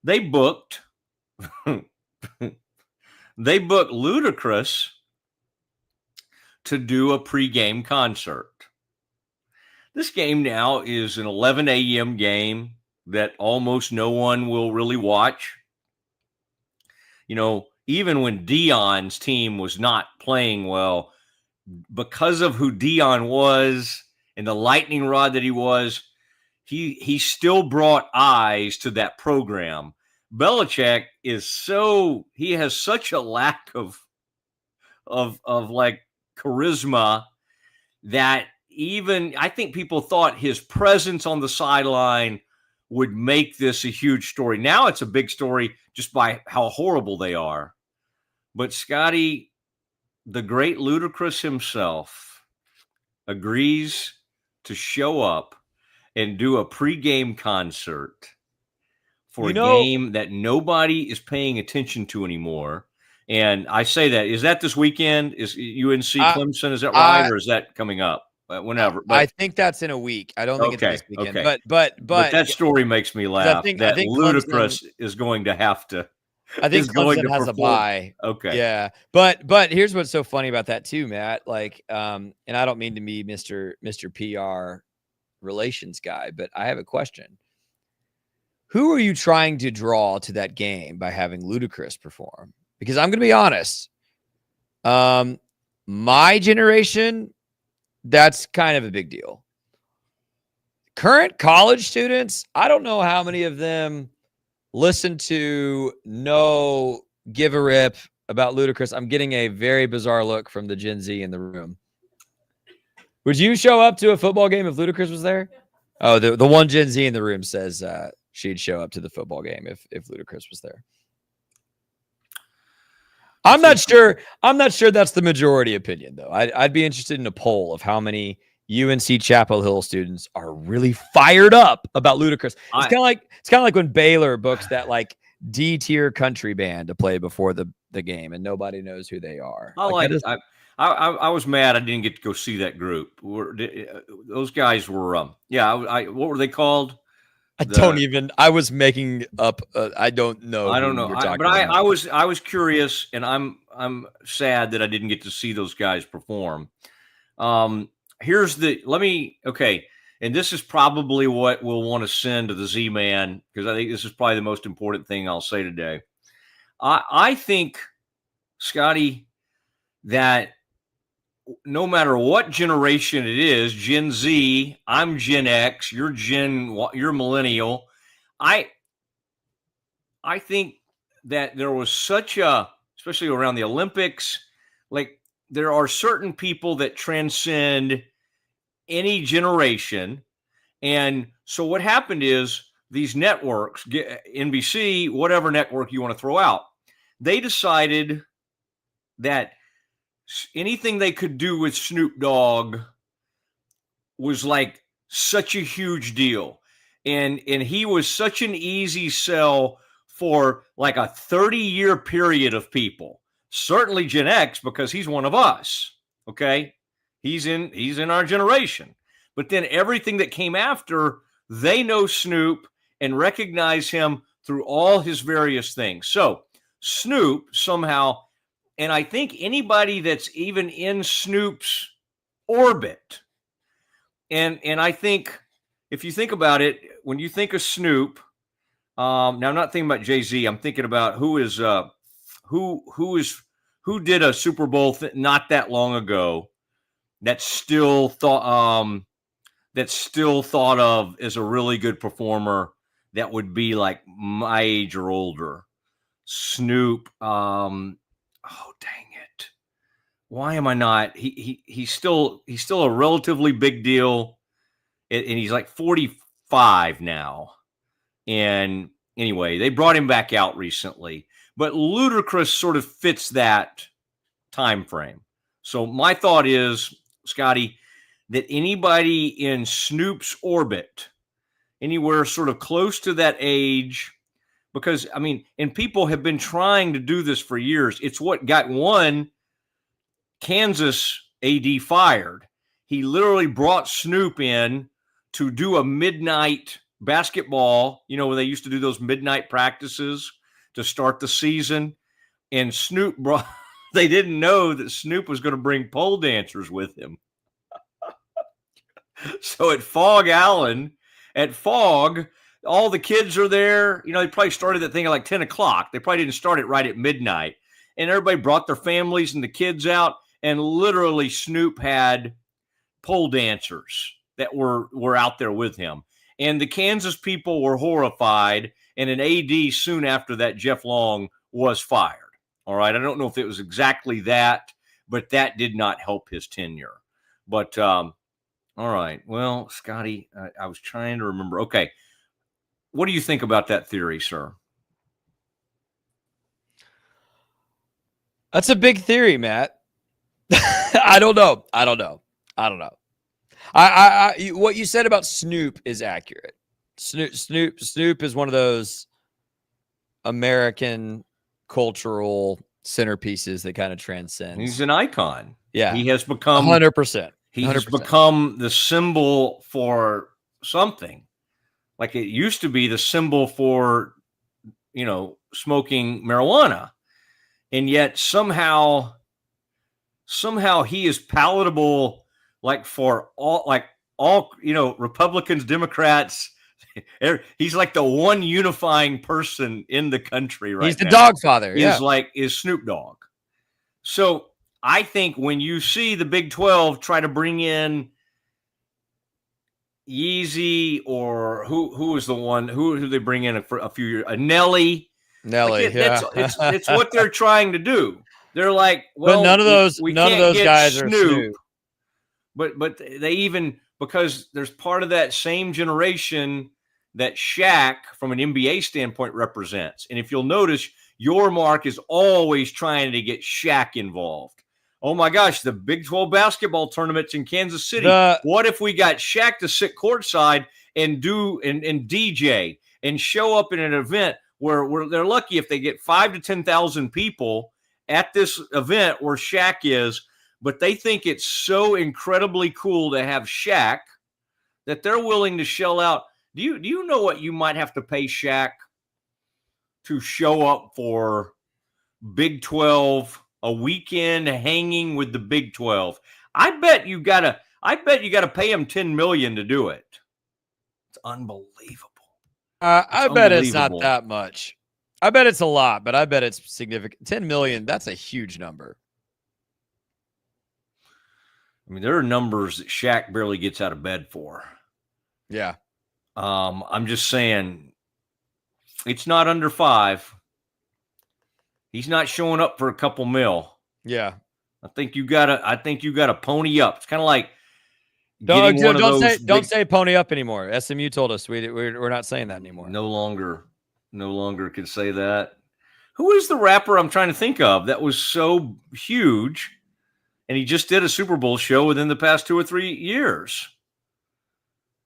they booked Ludacris to do a pregame concert. This game now is an 11 a.m. game that almost no one will really watch. Even when Deion's team was not playing well, because of who Deion was and the lightning rod that he was, he still brought eyes to that program. Belichick he has such a lack of charisma that even I think people thought his presence on the sideline would make this a huge story. Now it's a big story just by how horrible they are. But Scotty, the great Ludacris himself, agrees to show up and do a pregame concert for a game that nobody is paying attention to anymore. And I say that, is that this weekend? Is UNC Clemson? Is that right? Or is that coming up? Whenever. But, I think that's in a week. I don't think it's this weekend. Okay. But that story makes me laugh. I think Ludacris is going to have to. I think Clemson has a bye. Okay. Yeah. But here's what's so funny about that too, Matt. And I don't mean to be Mr. PR relations guy, but I have a question. Who are you trying to draw to that game by having Ludacris perform? Because I'm going to be honest. My generation, that's kind of a big deal. Current college students, I don't know how many of them listen to give a rip about Ludacris. I'm getting a very bizarre look from the Gen Z in the room. Would you show up to a football game if Ludacris was there? Oh, the one Gen Z in the room says she'd show up to the football game if Ludacris was there. I'm not sure that's the majority opinion, though. I'd be interested in a poll of how many UNC Chapel Hill students are really fired up about Ludacris. It's kind of like when Baylor books that D tier country band to play before the game, and nobody knows who they are. I was mad I didn't get to go see that group. Those guys were what were they called? I was making up. I don't know. I was curious, and I'm sad that I didn't get to see those guys perform. And this is probably what we'll want to send to the Z-Man, because I think this is probably the most important thing I'll say today. I think, Scotty, that no matter what generation it is, Gen Z, I'm Gen X, you're millennial. I think that there was especially around the Olympics, there are certain people that transcend any generation. And so what happened is these networks, NBC, whatever network you want to throw out, they decided that anything they could do with Snoop Dogg was such a huge deal. And he was such an easy sell for a 30-year period of people. Certainly Gen X, because he's one of us. Okay. He's in our generation. But then everything that came after, they know Snoop and recognize him through all his various things. So Snoop somehow, and I think anybody that's even in Snoop's orbit, and I think if you think about it, when you think of Snoop, now I'm not thinking about Jay-Z. I'm thinking about who did a Super Bowl not that long ago that still thought that's still thought of as a really good performer that would be like my age or older. Snoop. Oh, dang it. Why am I not? He's still a relatively big deal, and he's like 45 now. And anyway, they brought him back out recently, but Ludacris sort of fits that time frame. So my thought is, Scotty, that anybody in Snoop's orbit, anywhere sort of close to that age, because I mean, and people have been trying to do this for years. It's what got one Kansas AD fired. He literally brought Snoop in to do a midnight basketball, when they used to do those midnight practices to start the season. And Snoop brought, they didn't know that Snoop was going to bring pole dancers with him. So at Fog, all the kids are there. They probably started that thing at like 10 o'clock. They probably didn't start it right at midnight. And everybody brought their families and the kids out. And literally Snoop had pole dancers that were out there with him. And the Kansas people were horrified. And an AD soon after that, Jeff Long, was fired. All right. I don't know if it was exactly that, but that did not help his tenure. But, all right. Well, Scotty, I was trying to remember. Okay. What do you think about that theory, sir? That's a big theory, Matt. I don't know. What you said about Snoop is accurate. Snoop is one of those American cultural centerpieces that kind of transcends. He's an icon. Yeah. He has become 100%. He has become the symbol for something. Like it used to be the symbol for, smoking marijuana. And yet somehow he is palatable, for all, Republicans, Democrats. He's like the one unifying person in the country right now. He's the Dogfather. Is Snoop Dogg. So I think when you see the Big 12 try to bring in Yeezy or who is the one who they bring in for a few years, Nelly. It's what they're trying to do. They're like, well, but none of those guys Snoop, are Snoop. But they even, because there's part of that same generation that Shaq, from an NBA standpoint, represents. And if you'll notice, your Mark is always trying to get Shaq involved. Oh my gosh, the Big 12 basketball tournament's in Kansas City. What if we got Shaq to sit courtside and do and DJ and show up in an event where they're lucky if they get 5,000 to 10,000 people at this event where Shaq is, but they think it's so incredibly cool to have Shaq that they're willing to shell out. Do you know what you might have to pay Shaq to show up for Big 12, a weekend hanging with the Big 12? I bet you gotta pay him $10 million to do it. It's unbelievable. I bet it's not that much. I bet it's a lot, but I bet it's significant. 10 million, that's a huge number. I mean, there are numbers that Shaq barely gets out of bed for. Yeah. I'm just saying it's not under 5. He's not showing up for a couple mil. Yeah. I think you gotta pony up. It's kind of like don't say pony up anymore. SMU told us we're not saying that anymore. No longer can say that. Who is the rapper I'm trying to think of that was so huge and he just did a Super Bowl show within the past 2 or 3 years?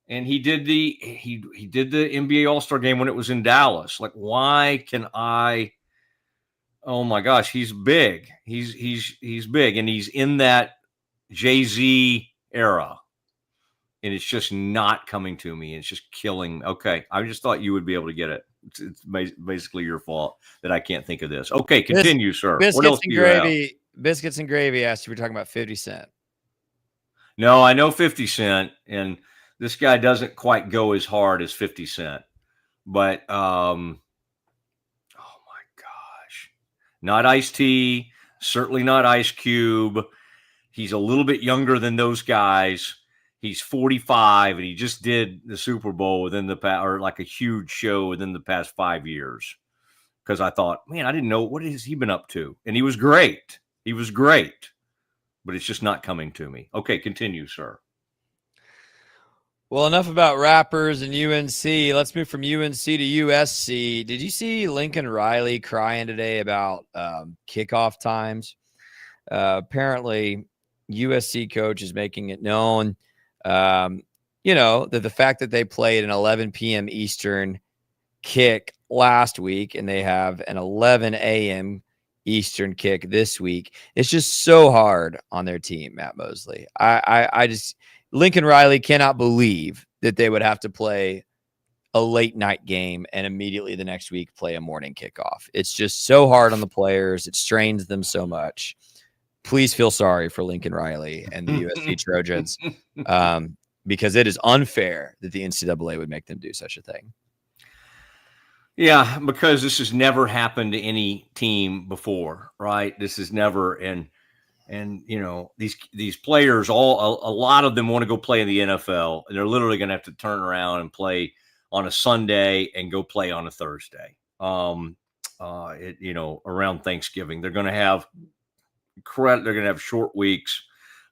And he did the NBA All-Star game when it was in Dallas. Like, why can I? Oh my gosh, he's big. He's big, and he's in that Jay-Z era. And it's just not coming to me. It's just killing. Okay, I just thought you would be able to get it. It's basically your fault that I can't think of this. Okay, continue, sir. What else do you have? Biscuits and Gravy asked if we're talking about 50 Cent. No, I know 50 Cent, and this guy doesn't quite go as hard as 50 Cent. But, oh my gosh. Not Ice-T, certainly not Ice Cube. He's a little bit younger than those guys. he's 45 and he just did the Super Bowl within the past, or like a huge show within the past 5 years. Because I thought, man, I didn't know, what has he been up to? And he was great. He was great. But it's just not coming to me. Okay, continue, sir. Well, enough about rappers and UNC. Let's move from UNC to USC. Did you see Lincoln Riley crying today about kickoff times? Apparently, USC coach is making it known, that the fact that they played an 11 p.m. Eastern kick last week and they have an 11 a.m. Eastern kick this week, it's just so hard on their team, Matt Mosley. I just, Lincoln Riley cannot believe that they would have to play a late night game and immediately the next week play a morning kickoff. It's just so hard on the players. It strains them so much. Please feel sorry for Lincoln Riley and the USC Trojans, because it is unfair that the NCAA would make them do such a thing. Yeah, because this has never happened to any team before, right? This is never, and these players, a lot of them want to go play in the NFL, and they're literally going to have to turn around and play on a Sunday and go play on a Thursday. Around Thanksgiving, they're going to have short weeks.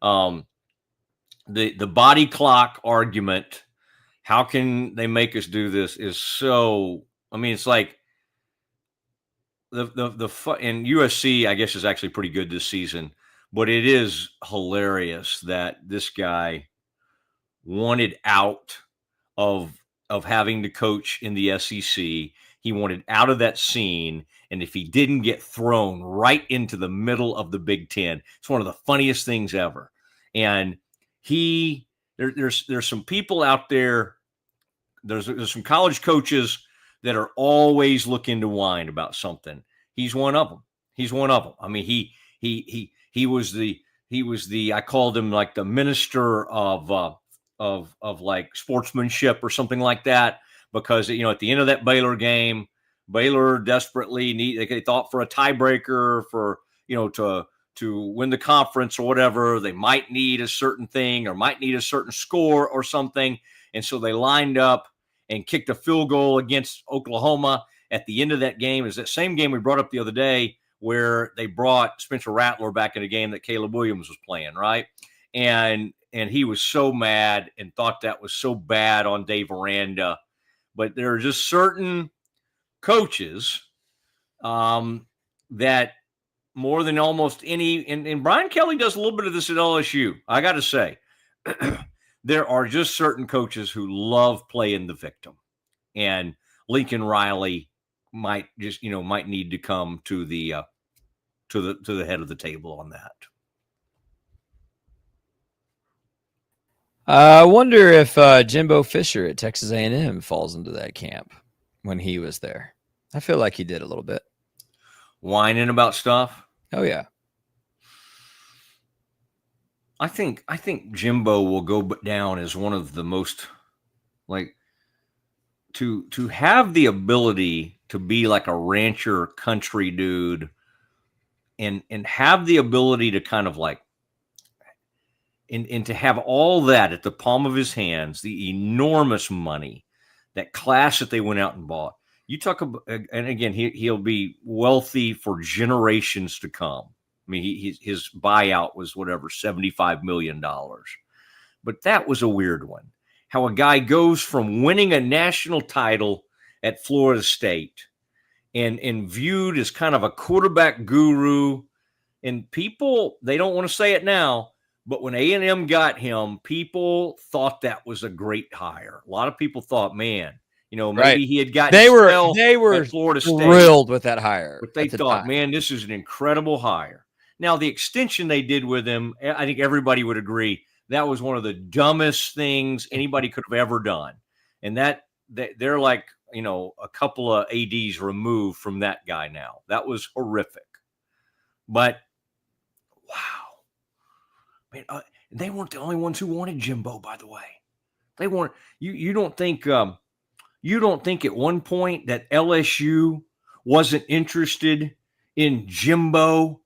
The body clock argument, how can they make us do this, is so, I mean, it's like and USC, I guess, is actually pretty good this season, but it is hilarious that this guy wanted out of having to coach in the SEC. He wanted out of that scene. And if he didn't get thrown right into the middle of the Big Ten, it's one of the funniest things ever. And there's some people out there. There's some college coaches that are always looking to whine about something. He's one of them. I mean, he was the I called him like the minister of like sportsmanship or something like that, because at the end of that Baylor game, Baylor desperately they thought for a tiebreaker for to win the conference or whatever, they might need a certain thing or might need a certain score or something, and so they lined up and kicked a field goal against Oklahoma at the end of that game. Is that same game we brought up the other day where they brought Spencer Rattler back in a game that Caleb Williams was playing, right? And he was so mad and thought that was so bad on Dave Aranda. But there are just certain coaches that more than almost any, and Brian Kelly does a little bit of this at LSU, I got to say, there are just certain coaches who love playing the victim. And Lincoln Riley might need to come to the head of the table on that. I wonder if Jimbo Fisher at Texas A&M falls into that camp when he was there. I feel like he did a little bit. Whining about stuff? Oh, yeah. I think Jimbo will go down as one of the most, like, to have the ability to be like a rancher country dude and have the ability to kind of like, and to have all that at the palm of his hands, the enormous money, that class that they went out and bought. You talk about, and again, he'll be wealthy for generations to come. I mean, his buyout was whatever, $75 million. But that was a weird one. How a guy goes from winning a national title at Florida State and viewed as kind of a quarterback guru. And people, they don't want to say it now, but when A&M got him, people thought that was a great hire. A lot of people thought, man, maybe he had gotten they were at Florida State, thrilled with that hire. But they thought, man, this is an incredible hire. Now, the extension they did with him, I think everybody would agree, that was one of the dumbest things anybody could have ever done. And they're like, a couple of ADs removed from that guy now. That was horrific. But, wow. Man, they weren't the only ones who wanted Jimbo, by the way. They weren't. You don't think at one point that LSU wasn't interested in Jimbo,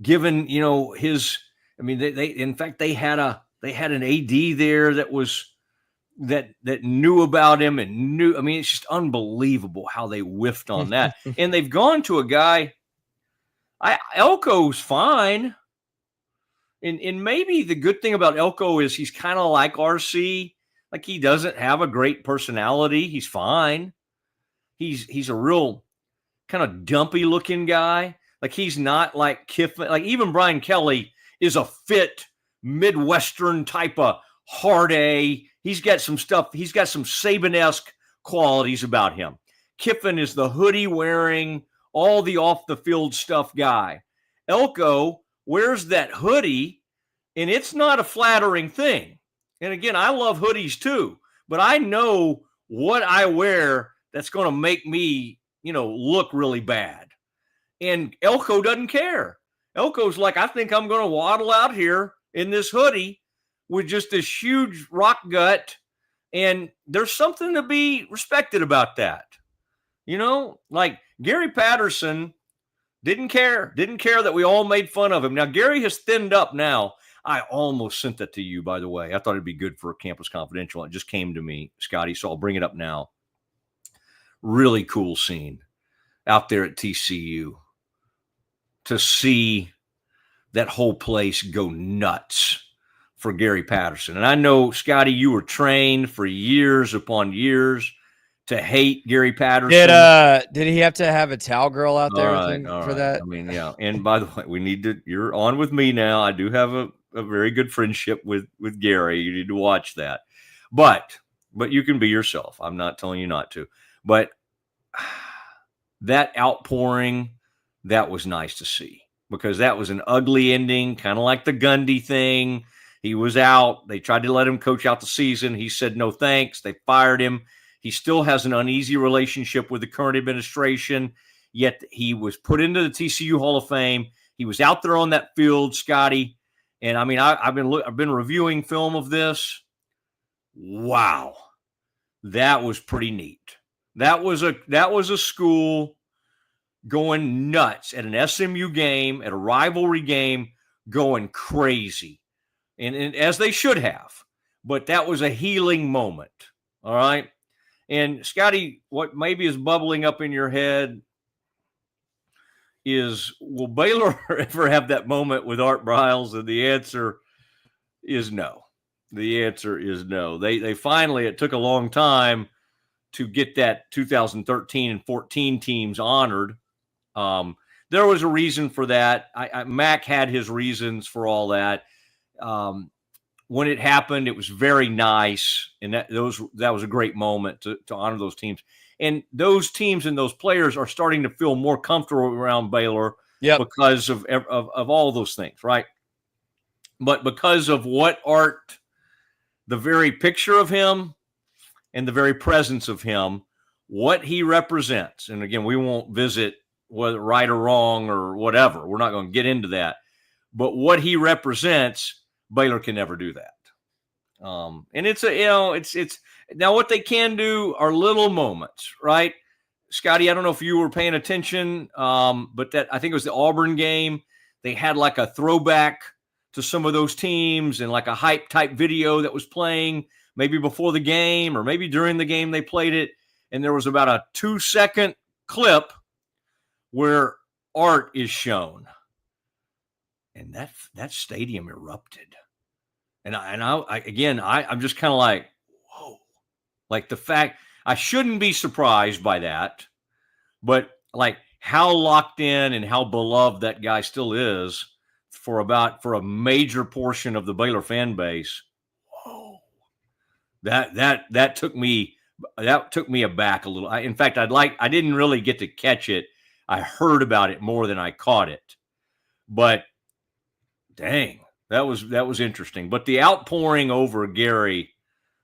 given his. I mean, they in fact they had a They had an AD there that knew about him and knew. I mean, it's just unbelievable how they whiffed on that. And they've gone to a guy. Elko's fine. And maybe the good thing about Elko is he's kind of like RC. Like, he doesn't have a great personality. He's fine. He's a real kind of dumpy looking guy. Like, he's not like Kiffin. Like, even Brian Kelly is a fit Midwestern type of hard A. He's got some stuff. He's got some Saban-esque qualities about him. Kiffin is the hoodie wearing, all the off the field stuff guy. Elko wears that hoodie, and it's not a flattering thing. And again, I love hoodies too, but I know what I wear that's going to make me, look really bad. And Elko doesn't care. Elko's like, I think I'm going to waddle out here in this hoodie with just this huge rock gut. And there's something to be respected about that. Like Gary Patterson didn't care that we all made fun of him. Now, Gary has thinned up now. I almost sent that to you, by the way. I thought it'd be good for Campus Confidential. It just came to me, Scotty, so I'll bring it up now. Really cool scene out there at TCU to see that whole place go nuts for Gary Patterson. And I know, Scotty, you were trained for years upon years to hate Gary Patterson. Did he have to have a towel girl out there for that? I mean, yeah. And by the way, you're on with me now. I do have a very good friendship with Gary. You need to watch that. But you can be yourself. I'm not telling you not to. But that outpouring, that was nice to see, because that was an ugly ending, kind of like the Gundy thing. He was out. They tried to let him coach out the season. He said no thanks. They fired him. He still has an uneasy relationship with the current administration, yet he was put into the TCU Hall of Fame. He was out there on that field, Scotty. And I mean, I've been reviewing film of this. Wow, that was pretty neat. That was a school going nuts at an SMU game, at a rivalry game, going crazy, and as they should have. But that was a healing moment. All right. And Scotty, what maybe is bubbling up in your head is, will Baylor ever have that moment with Art Briles? And the answer is no. The answer is no. They finally, it took a long time to get that 2013 and 14 teams honored. There was a reason for that. Mac had his reasons for all that. When it happened, it was very nice, and that was a great moment to honor those teams. And those teams and those players are starting to feel more comfortable around Baylor because of all those things, right? But because of what Art, the very picture of him and the very presence of him, what he represents. And again, we won't visit whether right or wrong or whatever. We're not going to get into that. But what he represents, Baylor can never do that. And it's now what they can do are little moments, right? Scotty, I don't know if you were paying attention, but that, I think it was the Auburn game. They had like a throwback to some of those teams and like a hype type video that was playing maybe before the game or maybe during the game they played it. And there was about a 2-second clip where Art is shown. And that stadium erupted. And I'm just kind of like, whoa. Like the fact, I shouldn't be surprised by that, but like how locked in and how beloved that guy still is for a major portion of the Baylor fan base. Whoa. That took me aback a little. In fact, I didn't really get to catch it. I heard about it more than I caught it. But dang, that was interesting. But the outpouring over Gary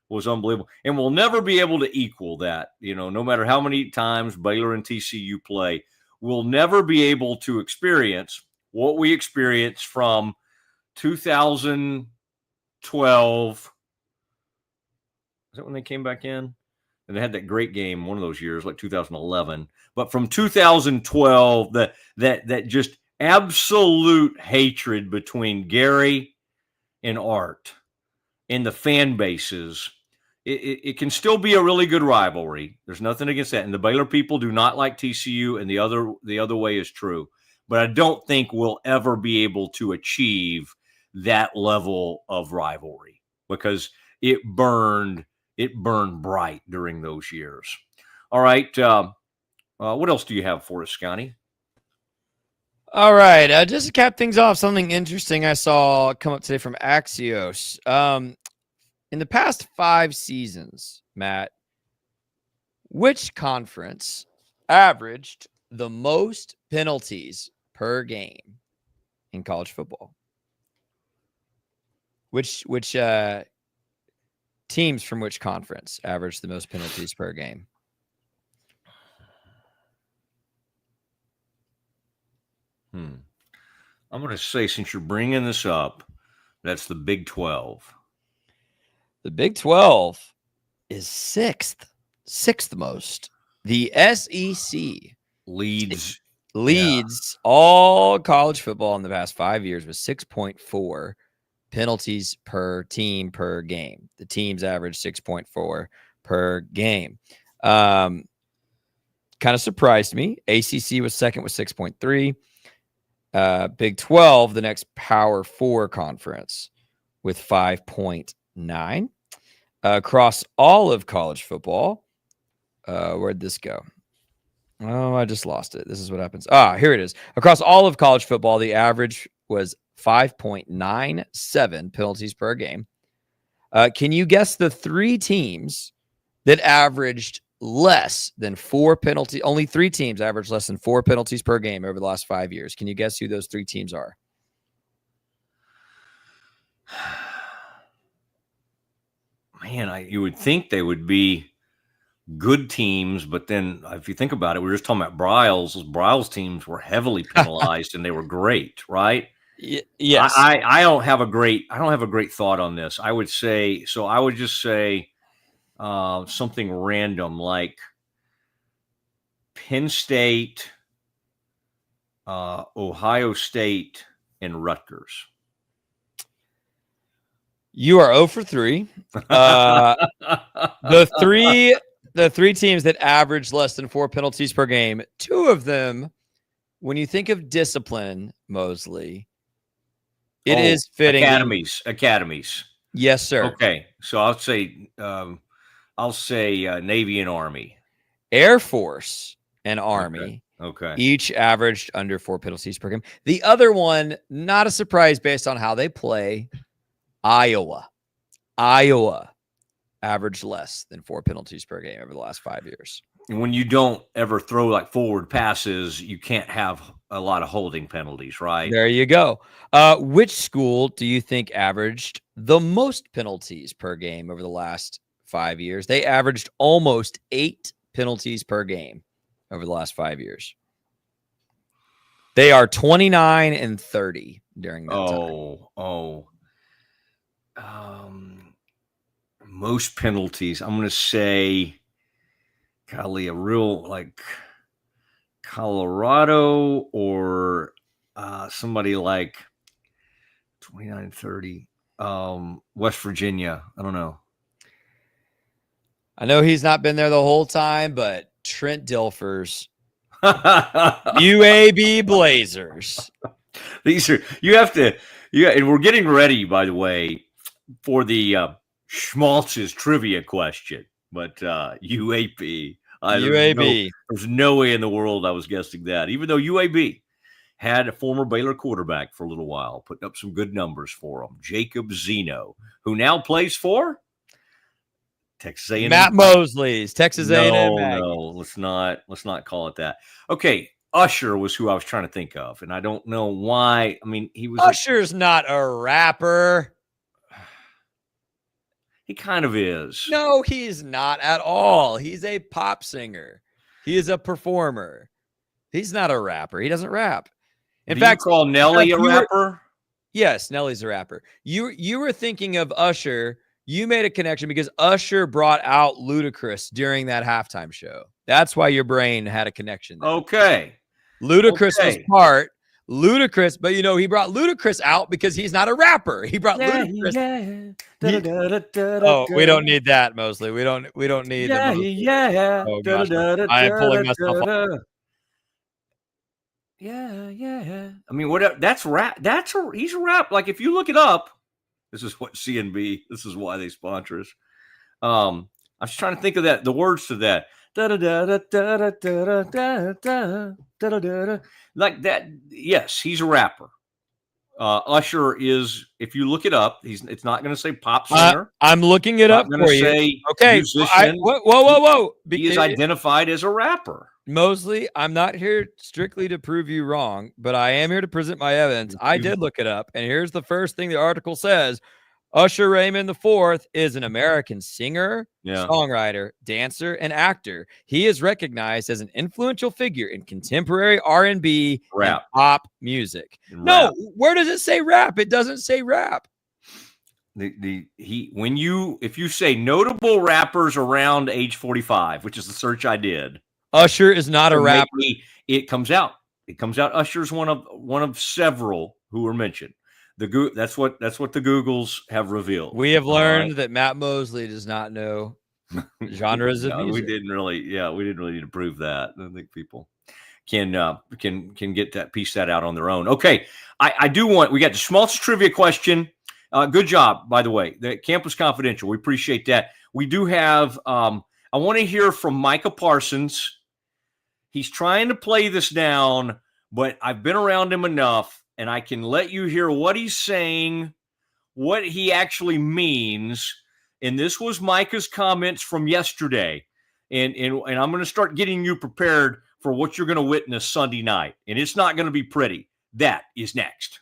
was unbelievable. And we'll never be able to equal that. No matter how many times Baylor and TCU play, we'll never be able to experience what we experienced from 2012. Is that when they came back in? And they had that great game one of those years, like 2011. But from 2012, that just absolute hatred between Gary and Art. and the fan bases, it can still be a really good rivalry. There's nothing against that. And the Baylor people do not like TCU, and the other way is true. But I don't think we'll ever be able to achieve that level of rivalry because it burned bright during those years. All right. What else do you have for us, Scotty? All right. Just to cap things off, something interesting I saw come up today from Axios. In the past 5 seasons, Matt, which conference averaged the most penalties per game in college football? Which teams from which conference averaged the most penalties per game? I'm going to say, since you're bringing this up, that's the Big 12. The Big 12 is sixth most. The SEC leads all college football in the past 5 years with 6.4 penalties per team per game. The teams average 6.4 per game. Kind of surprised me. ACC was second with 6.3. Big 12, the next Power 4 conference, with 5.9. Across all of college football, where'd this go? Oh, I just lost it. This is what happens. Here it is. Across all of college football, the average was 5.97 penalties per game. Can you guess the 3 teams that averaged less than 4 penalties? Only 3 teams averaged less than 4 penalties per game over the last 5 years. Can you guess who those 3 teams are? Man, you would think they would be good teams, but then if you think about it, we were just talking about Briles. Those Briles teams were heavily penalized, and they were great, right? Yes. I don't have a great thought on this. I would just say something random like Penn State, Ohio State, and Rutgers. You are 0 for 3. The three teams that average less than 4 penalties per game, 2 of them, when you think of discipline, Mosley, it is fitting. Academies. Yes, sir. Okay, so I'll say Navy and Army. Air Force and Army. Okay. Each averaged under 4 penalties per game. The other one, not a surprise based on how they play, Iowa averaged less than 4 penalties per game over the last 5 years. And when you don't ever throw like forward passes, you can't have a lot of holding penalties, right? There you go. Which school do you think averaged the most penalties per game over the last 5 years? They averaged almost 8 penalties per game over the last 5 years. They are 29 and 30 during that time. Most penalties. I'm going to say, golly, a real like Colorado or somebody like 29, 30. West Virginia. I don't know. I know he's not been there the whole time, but Trent Dilfer's UAB Blazers. These are and we're getting ready, by the way, for the Schmaltz's trivia question. But UAB. There's no way in the world I was guessing that, even though UAB had a former Baylor quarterback for a little while, putting up some good numbers for them, Jacob Zeno, who now plays for Texas A&M. Matt Mosley's Texas A&M. No, let's not call it that. Okay, Usher was who I was trying to think of, and I don't know why. I mean, he was Usher's not a rapper. He kind of is. No, he's not at all. He's a pop singer. He is a performer. He's not a rapper. He doesn't rap. In fact, you call Nelly a rapper? Yes, Nelly's a rapper. You were thinking of Usher. You made a connection because Usher brought out Ludacris during that halftime show. That's why your brain had a connection there. Okay. Ludacris Ludacris, but he brought Ludacris out because he's not a rapper. He brought Ludacris. Oh, we don't need that, Mosley. We don't need yeah, yeah. Oh, gosh. I am pulling myself off. Yeah. I mean, what? That's rap. He's a rap. Like, if you look it up, this is what CNB. This is why they sponsor us. I was trying to think of the words to that. Like that. Yes, he's a rapper. Usher is, if you look it up, it's not going to say pop singer. I'm looking it up for you. Okay. Musician. Whoa. He is identified as a rapper. Mosley, I'm not here strictly to prove you wrong, but I am here to present my evidence. I did look it up, and here's the first thing the article says. Usher Raymond IV is an American singer, songwriter, dancer, and actor. He is recognized as an influential figure in contemporary R&B and pop music. No, where does it say rap? It doesn't say rap. If you say notable rappers around age 45, which is the search I did, Usher is not a rapper. It comes out. Usher's one of several who were mentioned. That's what the Googles have revealed. We have learned that Matt Mosley does not know genres of music. We didn't really need to prove that. I think people can get that, piece that out on their own. Okay, we got the Schmaltz trivia question. Good job, by the way. The Campus Confidential. We appreciate that. We do have. I want to hear from Micah Parsons. He's trying to play this down, but I've been around him enough. And I can let you hear what he's saying, what he actually means. And this was Micah's comments from yesterday. And I'm going to start getting you prepared for what you're going to witness Sunday night. And it's not going to be pretty. That is next.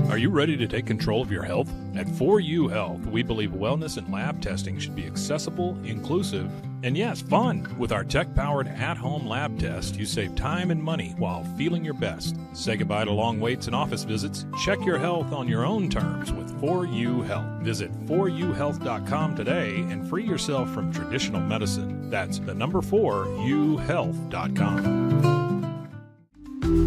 Are you ready to take control of your health? At 4U Health, we believe wellness and lab testing should be accessible, inclusive, and yes, fun. With our tech-powered at-home lab test, you save time and money while feeling your best. Say goodbye to long waits and office visits. Check your health on your own terms with 4U Health. Visit 4uhealth.com today and free yourself from traditional medicine. That's the number 4uhealth.com.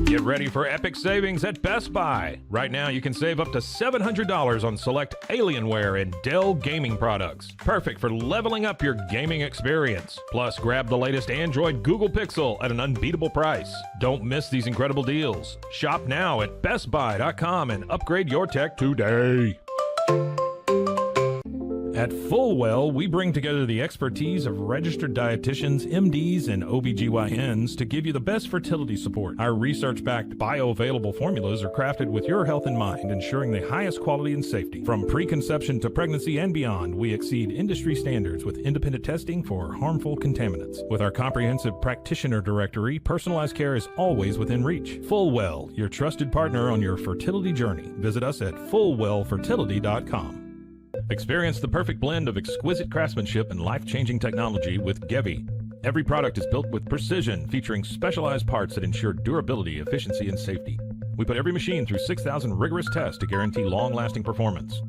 Get ready for epic savings at Best Buy. Right now, you can save up to $700 on select Alienware and Dell gaming products. Perfect for leveling up your gaming experience. Plus, grab the latest Android Google Pixel at an unbeatable price. Don't miss these incredible deals. Shop now at bestbuy.com and upgrade your tech today. At Fullwell, we bring together the expertise of registered dietitians, MDs, and OBGYNs to give you the best fertility support. Our research-backed bioavailable formulas are crafted with your health in mind, ensuring the highest quality and safety. From preconception to pregnancy and beyond, we exceed industry standards with independent testing for harmful contaminants. With our comprehensive practitioner directory, personalized care is always within reach. Fullwell, your trusted partner on your fertility journey. Visit us at fullwellfertility.com. Experience the perfect blend of exquisite craftsmanship and life-changing technology with Gevi. Every product is built with precision, featuring specialized parts that ensure durability, efficiency, and safety. We put every machine through 6,000 rigorous tests to guarantee long-lasting performance.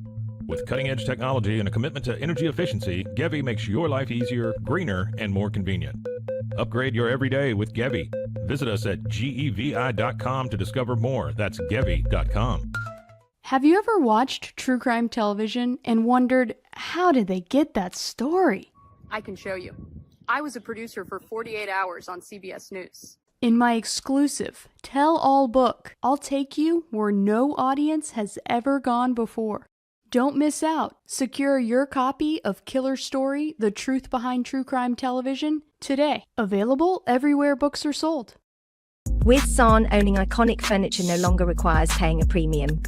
With cutting-edge technology and a commitment to energy efficiency, Gevi makes your life easier, greener, and more convenient. Upgrade your everyday with Gevi. Visit us at gevi.com to discover more. That's gevi.com. Have you ever watched true crime television and wondered, how did they get that story? I can show you. I was a producer for 48 Hours on CBS News. In my exclusive tell-all book, I'll take you where no audience has ever gone before. Don't miss out. Secure your copy of Killer Story, The Truth Behind True Crime Television today. Available everywhere books are sold. With San, owning iconic furniture no longer requires paying a premium.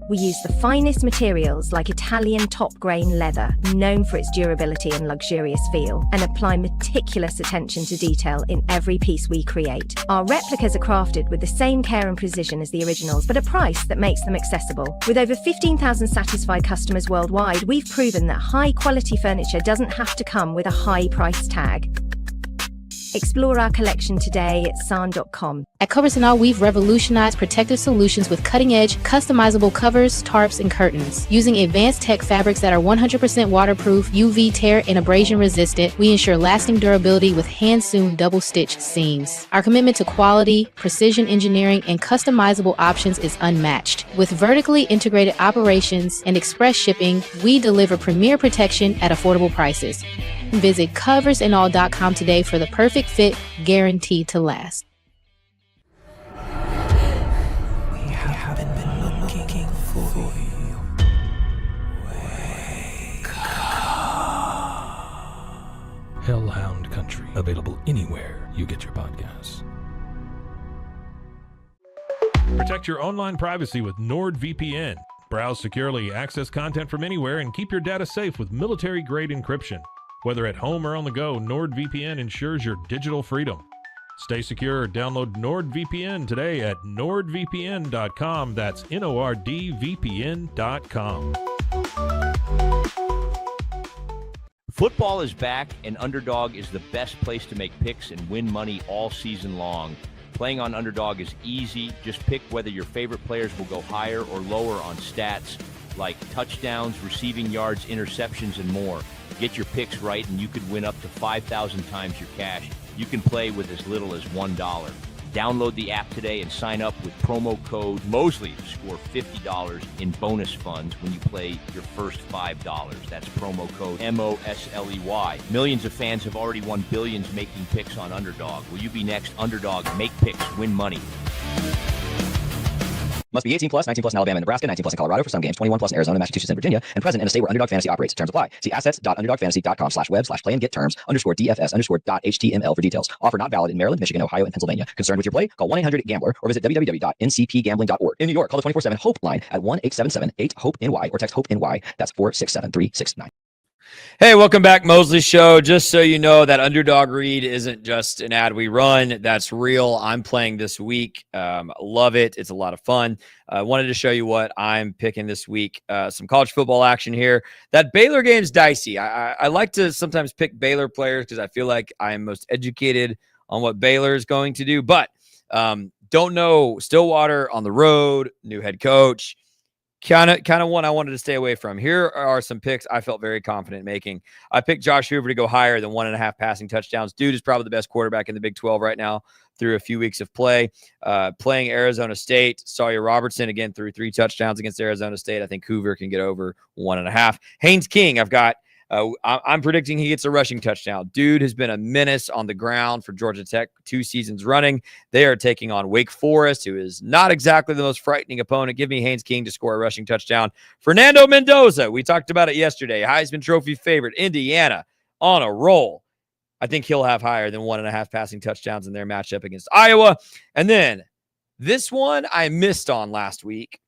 We use the finest materials like Italian top-grain leather, known for its durability and luxurious feel, and apply meticulous attention to detail in every piece we create. Our replicas are crafted with the same care and precision as the originals, but a price that makes them accessible. With over 15,000 satisfied customers worldwide, we've proven that high-quality furniture doesn't have to come with a high price tag. Explore our collection today at sarn.com. At Covers & All, we've revolutionized protective solutions with cutting-edge, customizable covers, tarps, and curtains. Using advanced tech fabrics that are 100% waterproof, UV tear, and abrasion resistant, we ensure lasting durability with hand-sewn double-stitch seams. Our commitment to quality, precision engineering, and customizable options is unmatched. With vertically integrated operations and express shipping, we deliver premier protection at affordable prices. Visit coversandall.com today for the perfect fit, guaranteed to last. We haven't been looking for you. Wake up. Hellhound Country, available anywhere you get your podcasts. Protect your online privacy with NordVPN. Browse securely, access content from anywhere, and keep your data safe with military-grade encryption. Whether at home or on the go, NordVPN ensures your digital freedom. Stay secure. Download NordVPN today at nordvpn.com. That's NORDVPN.com. Football is back, and Underdog is the best place to make picks and win money all season long. Playing on Underdog is easy. Just pick whether your favorite players will go higher or lower on stats like touchdowns, receiving yards, interceptions, and more. Get your picks right, and you could win up to 5,000 times your cash. You can play with as little as $1. Download the app today and sign up with promo code Mosley to score $50 in bonus funds when you play your first $5. That's promo code MOSLEY. Millions of fans have already won billions making picks on Underdog. Will you be next? Underdog, make picks, win money. Must be 18 plus, 19 plus in Alabama and Nebraska, 19 plus in Colorado for some games, 21 plus in Arizona, Massachusetts, and Virginia, and present in a state where Underdog Fantasy operates. Terms apply. See assets.underdogfantasy.com/web/play-and-get-terms_DFS_HTML for details. Offer not valid in Maryland, Michigan, Ohio, and Pennsylvania. Concerned with your play? Call 1-800-GAMBLER or visit www.ncpgambling.org. In New York, call the 24/7 HOPE line at 1-877-8-HOPE-NY or text HOPE-NY. That's 467-369. Hey, welcome back, Mosley Show. Just so you know, that Underdog read isn't just an ad we run. That's real. I'm playing this week. Love it. It's a lot of fun. I wanted to show you what I'm picking this week. Some college football action here. That Baylor game's dicey. I like to sometimes pick Baylor players because I feel like I am most educated on what Baylor is going to do. But don't know Stillwater on the road, new head coach. Kind of one I wanted to stay away from. Here are some picks I felt very confident making. I picked Josh Hoover to go higher than 1.5 passing touchdowns. Dude is probably the best quarterback in the Big 12 right now through a few weeks of play. Playing Arizona State, Sawyer Robertson again threw 3 touchdowns against Arizona State. I think Hoover can get over 1.5. Haynes King, I've got. I'm predicting he gets a rushing touchdown. Dude has been a menace on the ground for Georgia Tech 2 seasons running. They are taking on Wake Forest, who is not exactly the most frightening opponent. Give me Haynes King to score a rushing touchdown. Fernando Mendoza, we talked about it yesterday. Heisman Trophy favorite, Indiana, on a roll. I think he'll have higher than 1.5 passing touchdowns in their matchup against Iowa. And then this one I missed on last week,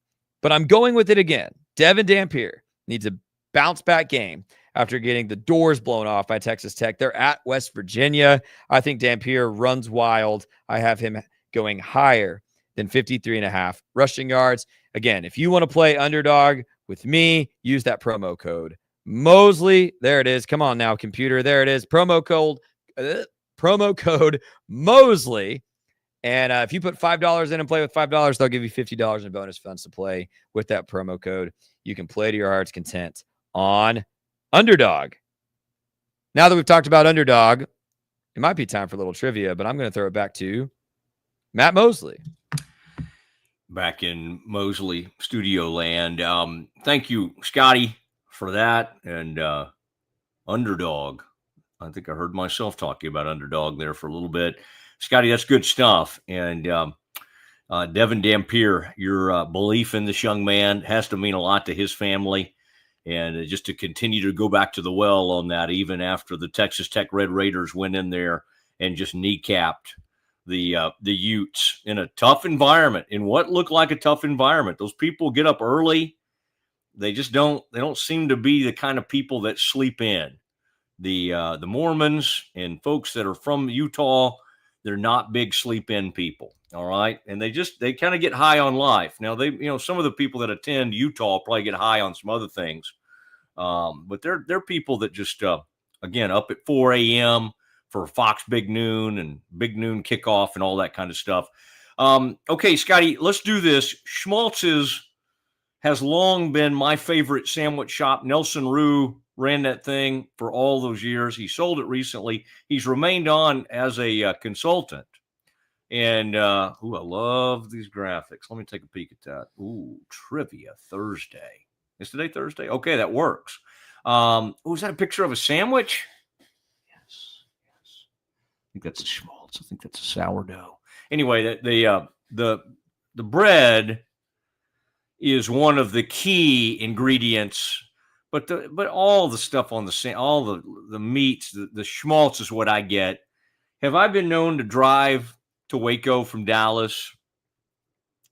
but I'm going with it again. Devin Dampier needs a bounce-back game after getting the doors blown off by Texas Tech. They're at West Virginia. I think Dampier runs wild. I have him going higher than 53.5 rushing yards. Again, if you want to play Underdog with me, use that promo code Mosley. There it is. Come on now, computer. There it is. Promo code Mosley. And if you put $5 in and play with $5, they'll give you $50 in bonus funds to play with that promo code. You can play to your heart's content on Underdog. Now that we've talked about Underdog, it might be time for a little trivia, but I'm going to throw it back to Matt Mosley. Back in Mosley studio land. Thank you, Scotty, for that. And Underdog. I think I heard myself talking about Underdog there for a little bit. Scotty, that's good stuff. And Devin Dampier, your belief in this young man has to mean a lot to his family. And just to continue to go back to the well on that, even after the Texas Tech Red Raiders went in there and just kneecapped the Utes in a tough environment, in what looked like a tough environment. Those people get up early. They just don't seem to be the kind of people that sleep in. The Mormons and folks that are from Utah, they're not big sleep in people. All right. And they kind of get high on life. Now some of the people that attend Utah probably get high on some other things. But they're people that just, again, up at 4 a.m., for Fox Big Noon and Big Noon Kickoff and all that kind of stuff. Okay, Scotty, let's do this. Schmaltz's has long been my favorite sandwich shop. Nelson Rue ran that thing for all those years. He sold it recently. He's remained on as a consultant. And, I love these graphics. Let me take a peek at that. Ooh, Trivia Thursday. Is today Thursday? Okay, that works. Is that a picture of a sandwich? Yes. I think that's a schmaltz. I think that's a sourdough. Anyway, the bread is one of the key ingredients, but all the stuff on all the meats, the schmaltz is what I get. Have I been known to drive to Waco from Dallas?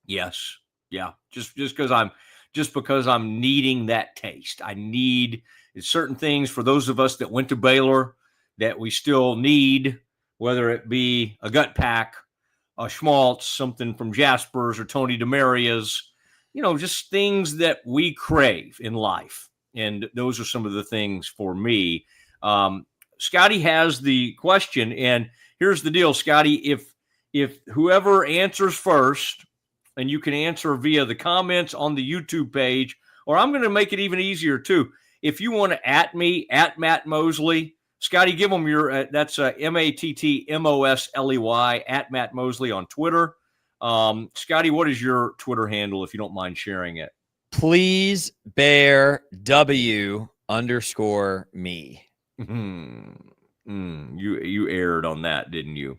Yes. Yeah. Just because I'm needing that taste. I need certain things for those of us that went to Baylor that we still need, whether it be a gut pack, a schmaltz, something from Jasper's or Tony DeMaria's, just things that we crave in life. And those are some of the things for me. Scotty has the question, and here's the deal, Scotty. If whoever answers first, and you can answer via the comments on the YouTube page, or I'm going to make it even easier too. If you want to at me, at Matt Mosley, Scotty, give them your, that's MattMosley, at Matt Mosley on Twitter. Scotty, what is your Twitter handle, if you don't mind sharing it? Please bear W_me. You erred on that, didn't you?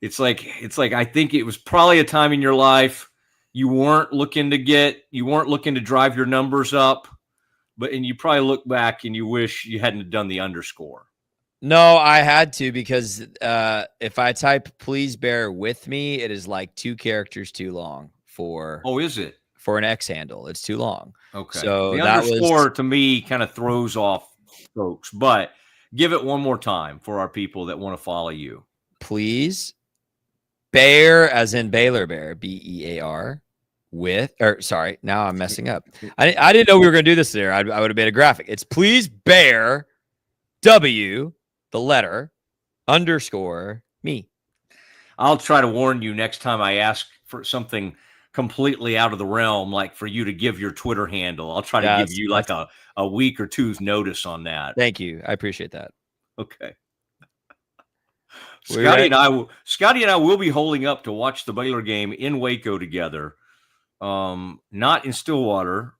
It's like I think it was probably a time in your life you weren't looking to drive your numbers up, and you probably look back and you wish you hadn't done the underscore. No, I had to, because if I type "please bear with me," it is like 2 characters too long for. Oh, is it? For an X handle, it's too long. Okay. So the that underscore to me kind of throws off folks, but give it one more time for our people that want to follow you. Please bear, as in Baylor Bear, BEAR, now I'm messing up. I didn't know we were going to do this there. I would have made a graphic. It's please bear W, the letter, underscore me. I'll try to warn you next time I ask for something completely out of the realm, like for you to give your Twitter handle. I'll try to give you like a week or two's notice on that. Thank you. I appreciate that. Okay. Scotty and I will be holding up to watch the Baylor game in Waco together. Not in Stillwater,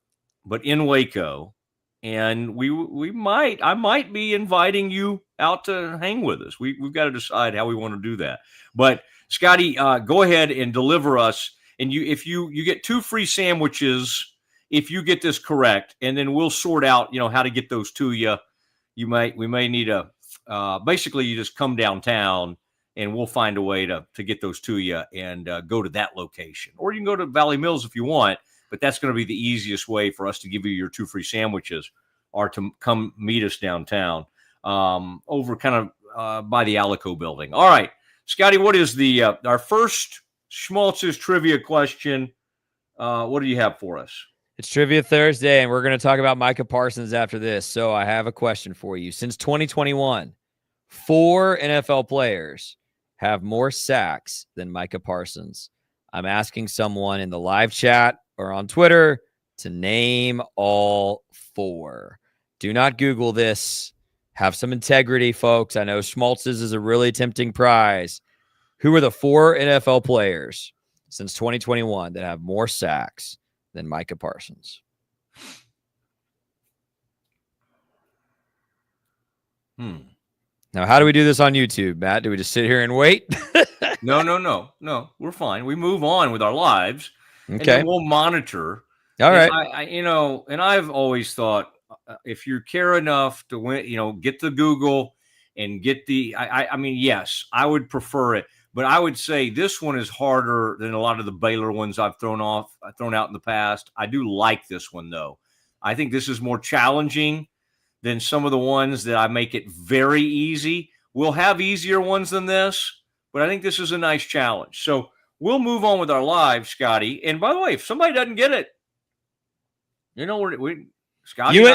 but in Waco. And I might be inviting you out to hang with us. We've got to decide how we want to do that. But Scotty, go ahead and deliver us. And if you get 2 free sandwiches if you get this correct, and then we'll sort out how to get those to you. We may need basically you just come downtown and we'll find a way to get those to you and go to that location. Or you can go to Valley Mills if you want, but that's going to be the easiest way for us to give you your 2 free sandwiches, are to come meet us downtown over kind of by the Alico building. All right, Scotty, what is our first Schmaltz's trivia question? What do you have for us? It's Trivia Thursday, and we're going to talk about Micah Parsons after this. So I have a question for you. Since 2021, 4 NFL players have more sacks than Micah Parsons. I'm asking someone in the live chat or on Twitter to name all 4. Do not Google this. Have some integrity, folks. I know Schmaltz's is a really tempting prize. Who are the 4 NFL players since 2021 that have more sacks than Micah Parsons? Now, how do we do this on YouTube, Matt? Do we just sit here and wait? No. We're fine. We move on with our lives. Okay. And then we'll monitor. All right. And I've always thought if you care enough to win, get the Google and get the, I mean, yes, I would prefer it. But I would say this one is harder than a lot of the Baylor ones I've thrown out in the past. I do like this one, though. I think this is more challenging than some of the ones that I make it very easy. We'll have easier ones than this, but I think this is a nice challenge. So we'll move on with our lives, Scotty. And by the way, if somebody doesn't get it, Scotty, you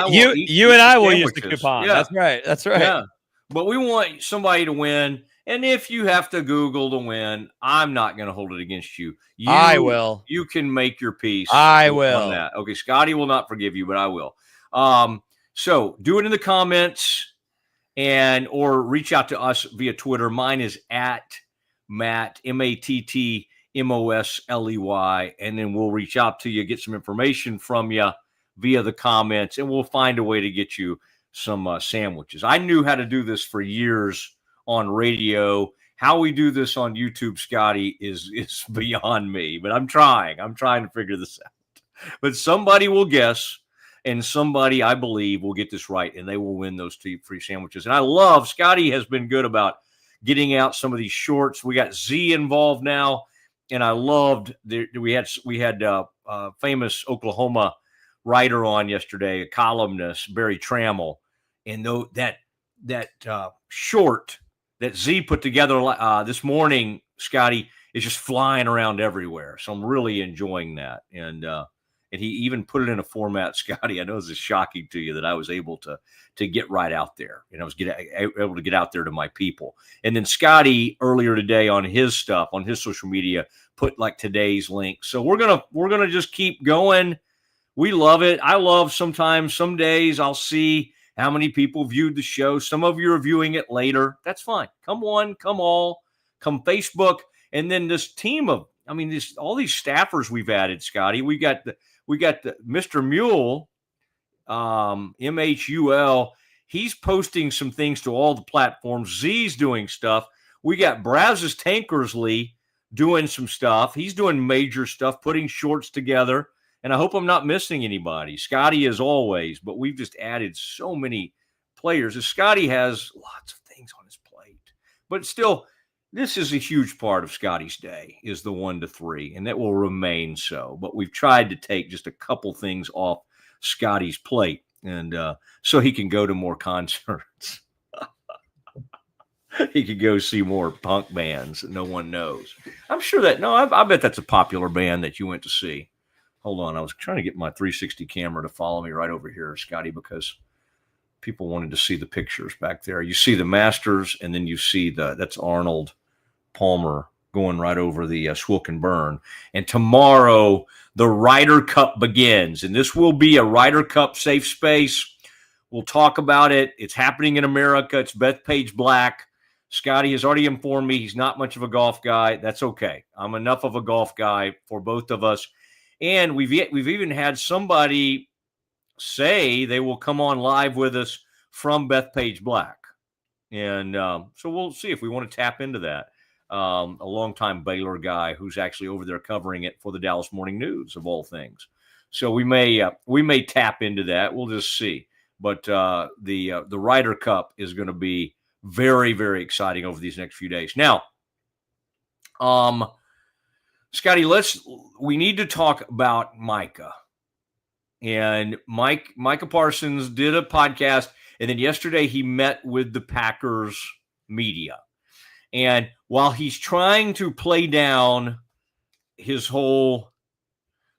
and I will use the coupon. Yeah. That's right. Yeah. but we want somebody to win. And if you have to Google to win, I'm not going to hold it against you. I will. You can make your peace. I on will. that. Okay, Scotty will not forgive you, but I will. So do it in the comments or reach out to us via Twitter. Mine is at Matt, MattMosley, and then we'll reach out to you, get some information from you via the comments, and we'll find a way to get you some sandwiches. I knew how to do this for years on radio. How we do this on YouTube, Scotty, is beyond me, but I'm trying to figure this out. But somebody will guess, and somebody, I believe, will get this right, and they will win those 2 free sandwiches. And I love, Scotty has been good about getting out some of these shorts. We got Z involved now, and I loved, we had famous Oklahoma writer on yesterday, a columnist, Barry Trammell, and that short that Z put together this morning, Scotty, is just flying around everywhere. So I'm really enjoying that. And he even put it in a format, Scotty, I know this is shocking to you, that I was able to get right out there. And I was able to get out there to my people. And then Scotty earlier today on his stuff, on his social media, put like today's link. So we're gonna just keep going. We love it. I love sometimes, some days I'll see how many people viewed the show. Some of you are viewing it later. That's fine. Come one, come all, come Facebook. And then this team of, all these staffers we've added, Scotty. We got the Mr. Mule, MHUL. He's posting some things to all the platforms. Z's doing stuff. We got Brazos Tankersley doing some stuff. He's doing major stuff, putting shorts together. And I hope I'm not missing anybody. Scotty, as always, but we've just added so many players. Scotty has lots of things on his plate. But still, this is a huge part of Scotty's day, is the 1 to 3, and that will remain so. But we've tried to take just a couple things off Scotty's plate, and so he can go to more concerts. He could go see more punk bands that no one knows. I'm sure that, I bet that's a popular band that you went to see. Hold on, I was trying to get my 360 camera to follow me right over here, Scotty, because people wanted to see the pictures back there. You see the Masters, and then you see that's Arnold Palmer going right over the Swilken Burn. And tomorrow, the Ryder Cup begins, and this will be a Ryder Cup safe space. We'll talk about it. It's happening in America. It's Bethpage Black. Scotty has already informed me he's not much of a golf guy. That's okay. I'm enough of a golf guy for both of us. And we've even had somebody say they will come on live with us from Bethpage Black. And so we'll see if we want to tap into that. A longtime Baylor guy who's actually over there covering it for the Dallas Morning News, of all things. So we may tap into that. We'll just see. But the Ryder Cup is going to be very, very exciting over these next few days. Now, Scotty, we need to talk about Micah. And Micah Parsons did a podcast, and then yesterday he met with the Packers media. And while he's trying to play down his whole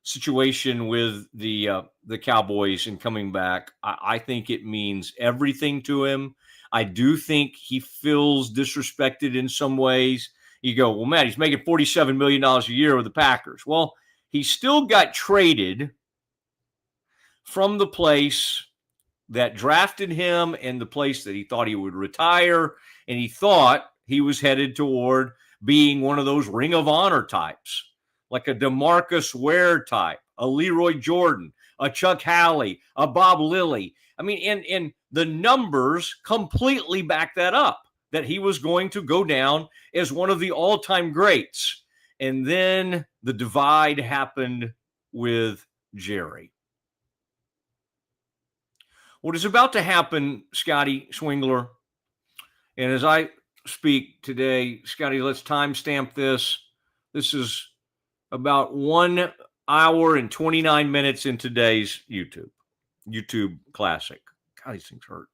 situation with the Cowboys and coming back, I think it means everything to him. I do think he feels disrespected in some ways. You go, well, Matt, he's making $47 million a year with the Packers. Well, he still got traded from the place that drafted him and the place that he thought he would retire. And he thought he was headed toward being one of those Ring of Honor types, like a DeMarcus Ware type, a Leroy Jordan, a Chuck Halley, a Bob Lilly. And the numbers completely back that up, that he was going to go down as one of the all-time greats. And then the divide happened with Jerry. What is about to happen, Scotty Swingler, and as I speak today, Scotty, let's timestamp this. This is about 1 hour and 29 minutes in today's YouTube Classic. God, these things hurt.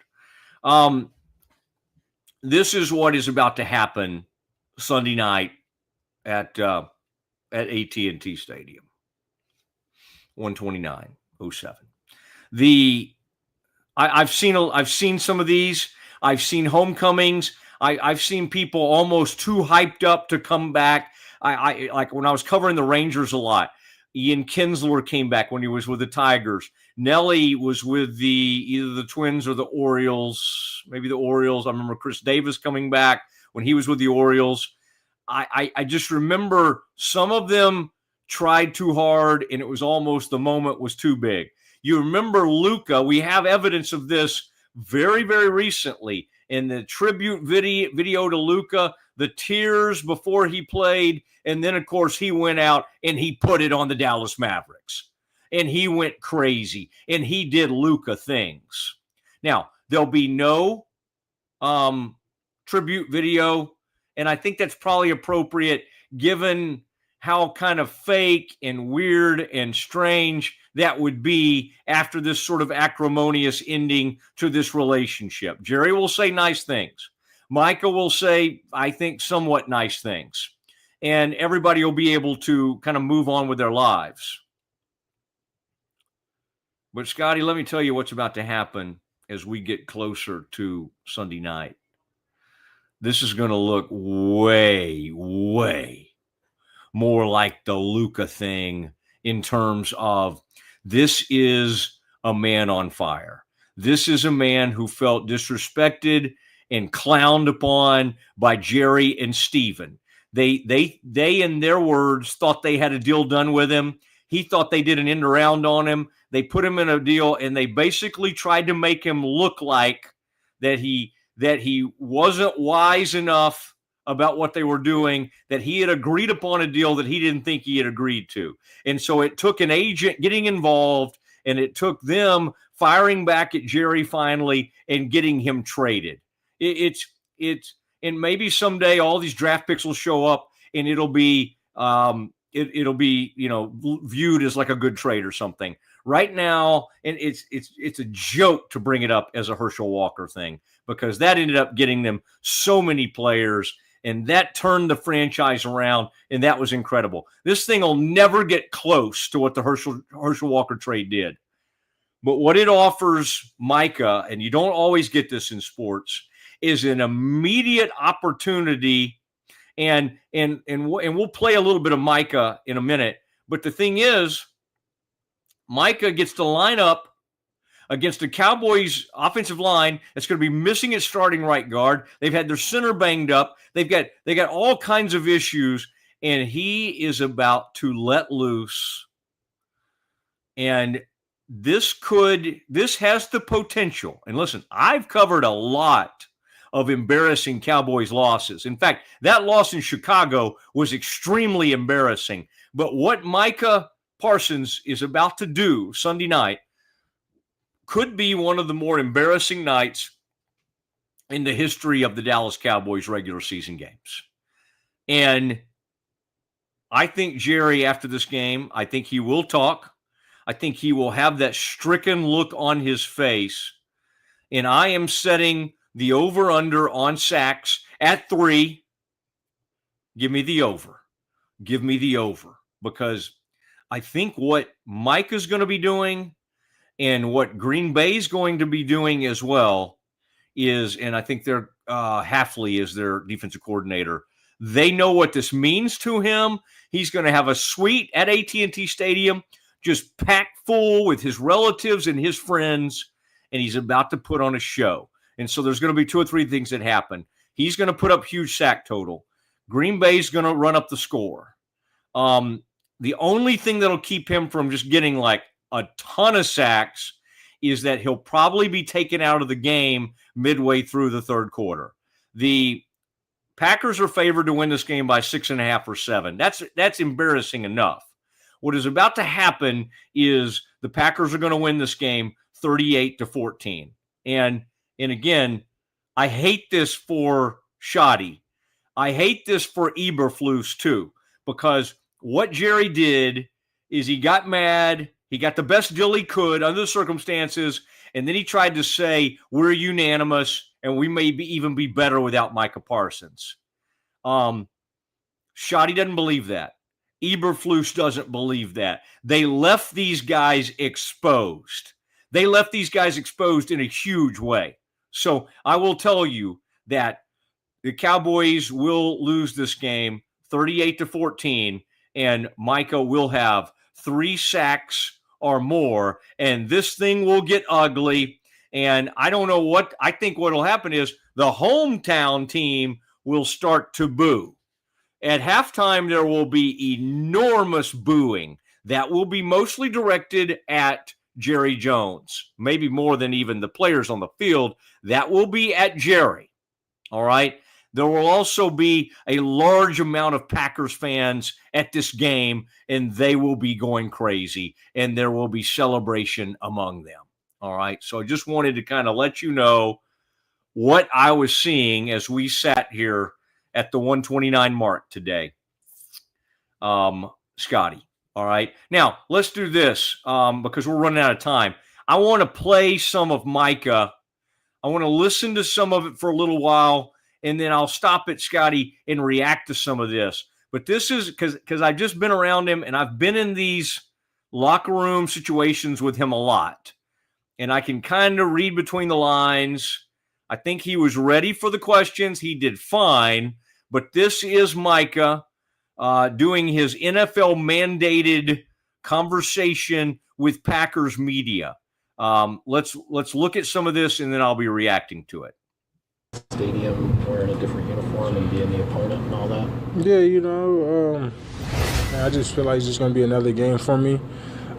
This is what is about to happen Sunday night at AT&T Stadium. 129.07. I've seen some of these. I've seen homecomings. I've seen people almost too hyped up to come back. I like when I was covering the Rangers a lot. Ian Kinsler came back when he was with the Tigers. Nelly was with either the Twins or the Orioles, maybe the Orioles. I remember Chris Davis coming back when he was with the Orioles. I just remember some of them tried too hard, and it was almost the moment was too big. You remember Luka. We have evidence of this very, very recently in the tribute video to Luka, the tears before he played, and then, of course, he went out and he put it on the Dallas Mavericks. And he went crazy, and he did Luka things. Now, there'll be no tribute video, and I think that's probably appropriate given how kind of fake and weird and strange that would be after this sort of acrimonious ending to this relationship. Jerry will say nice things. Micah will say, I think, somewhat nice things. And everybody will be able to kind of move on with their lives. But, Scotty, let me tell you what's about to happen as we get closer to Sunday night. This is going to look way, way more like the Luka thing in terms of this is a man on fire. This is a man who felt disrespected and clowned upon by Jerry and Steven. They, in their words, thought they had a deal done with him. He thought they did an end around on him. They put him in a deal, and they basically tried to make him look like that he wasn't wise enough about what they were doing, that he had agreed upon a deal that he didn't think he had agreed to. And so it took an agent getting involved, and it took them firing back at Jerry finally and getting him traded. It's and maybe someday all these draft picks will show up, and it'll be it'll be viewed as like a good trade or something. Right now, and it's a joke to bring it up as a Herschel Walker thing, because that ended up getting them so many players, and that turned the franchise around, and that was incredible. This thing will never get close to what the Herschel Walker trade did. But what it offers Micah, and you don't always get this in sports, is an immediate opportunity, and we'll play a little bit of Micah in a minute. But the thing is, Micah gets to line up against the Cowboys offensive line that's going to be missing its starting right guard. They've had their center banged up. They got all kinds of issues, and he is about to let loose. And this has the potential. And listen, I've covered a lot of embarrassing Cowboys losses. In fact, that loss in Chicago was extremely embarrassing. But what Micah Parsons is about to do Sunday night could be one of the more embarrassing nights in the history of the Dallas Cowboys regular season games. And I think Jerry, after this game, I think he will talk. I think he will have that stricken look on his face. And I am setting the over-under on sacks at 3. Give me the over. Give me the over. Because I think what Mike is going to be doing and what Green Bay is going to be doing as well is, and I think they're Hafley is their defensive coordinator. They know what this means to him. He's going to have a suite at AT&T Stadium just packed full with his relatives and his friends, and he's about to put on a show. And so there's going to be 2 or 3 things that happen. He's going to put up huge sack total. Green Bay's going to run up the score. The only thing that'll keep him from just getting like a ton of sacks is that he'll probably be taken out of the game midway through the third quarter. The Packers are favored to win this game by 6.5 or 7. That's embarrassing enough. What is about to happen is the Packers are going to win this game 38-14. And again, I hate this for Shoddy. I hate this for Eberflus too, because what Jerry did is he got mad. He got the best deal he could under the circumstances, and then he tried to say, we're unanimous, and we may even be better without Micah Parsons. Shoddy doesn't believe that. Eberflus doesn't believe that. They left these guys exposed. They left these guys exposed in a huge way. So I will tell you that the Cowboys will lose this game 38-14, and Micah will have 3 sacks or more, and this thing will get ugly. And I don't know what I think what will happen is the hometown team will start to boo. At halftime, there will be enormous booing that will be mostly directed at Jerry Jones, maybe more than even the players on the field. That will be at Jerry. All right. There will also be a large amount of Packers fans at this game, and they will be going crazy, and there will be celebration among them. All right. So I just wanted to kind of let you know what I was seeing as we sat here at the 129 mark today. Scotty. All right. Now, let's do this because we're running out of time. I want to play some of Micah. I want to listen to some of it for a little while, and then I'll stop it, Scotty, and react to some of this. But this is because I've just been around him, and I've been in these locker room situations with him a lot. And I can kind of read between the lines. I think he was ready for the questions. He did fine. But this is Micah doing his NFL-mandated conversation with Packers media. Let's look at some of this, and then I'll be reacting to it. Stadium wearing a different uniform and being the opponent and all that? Yeah, I just feel like it's just going to be another game for me.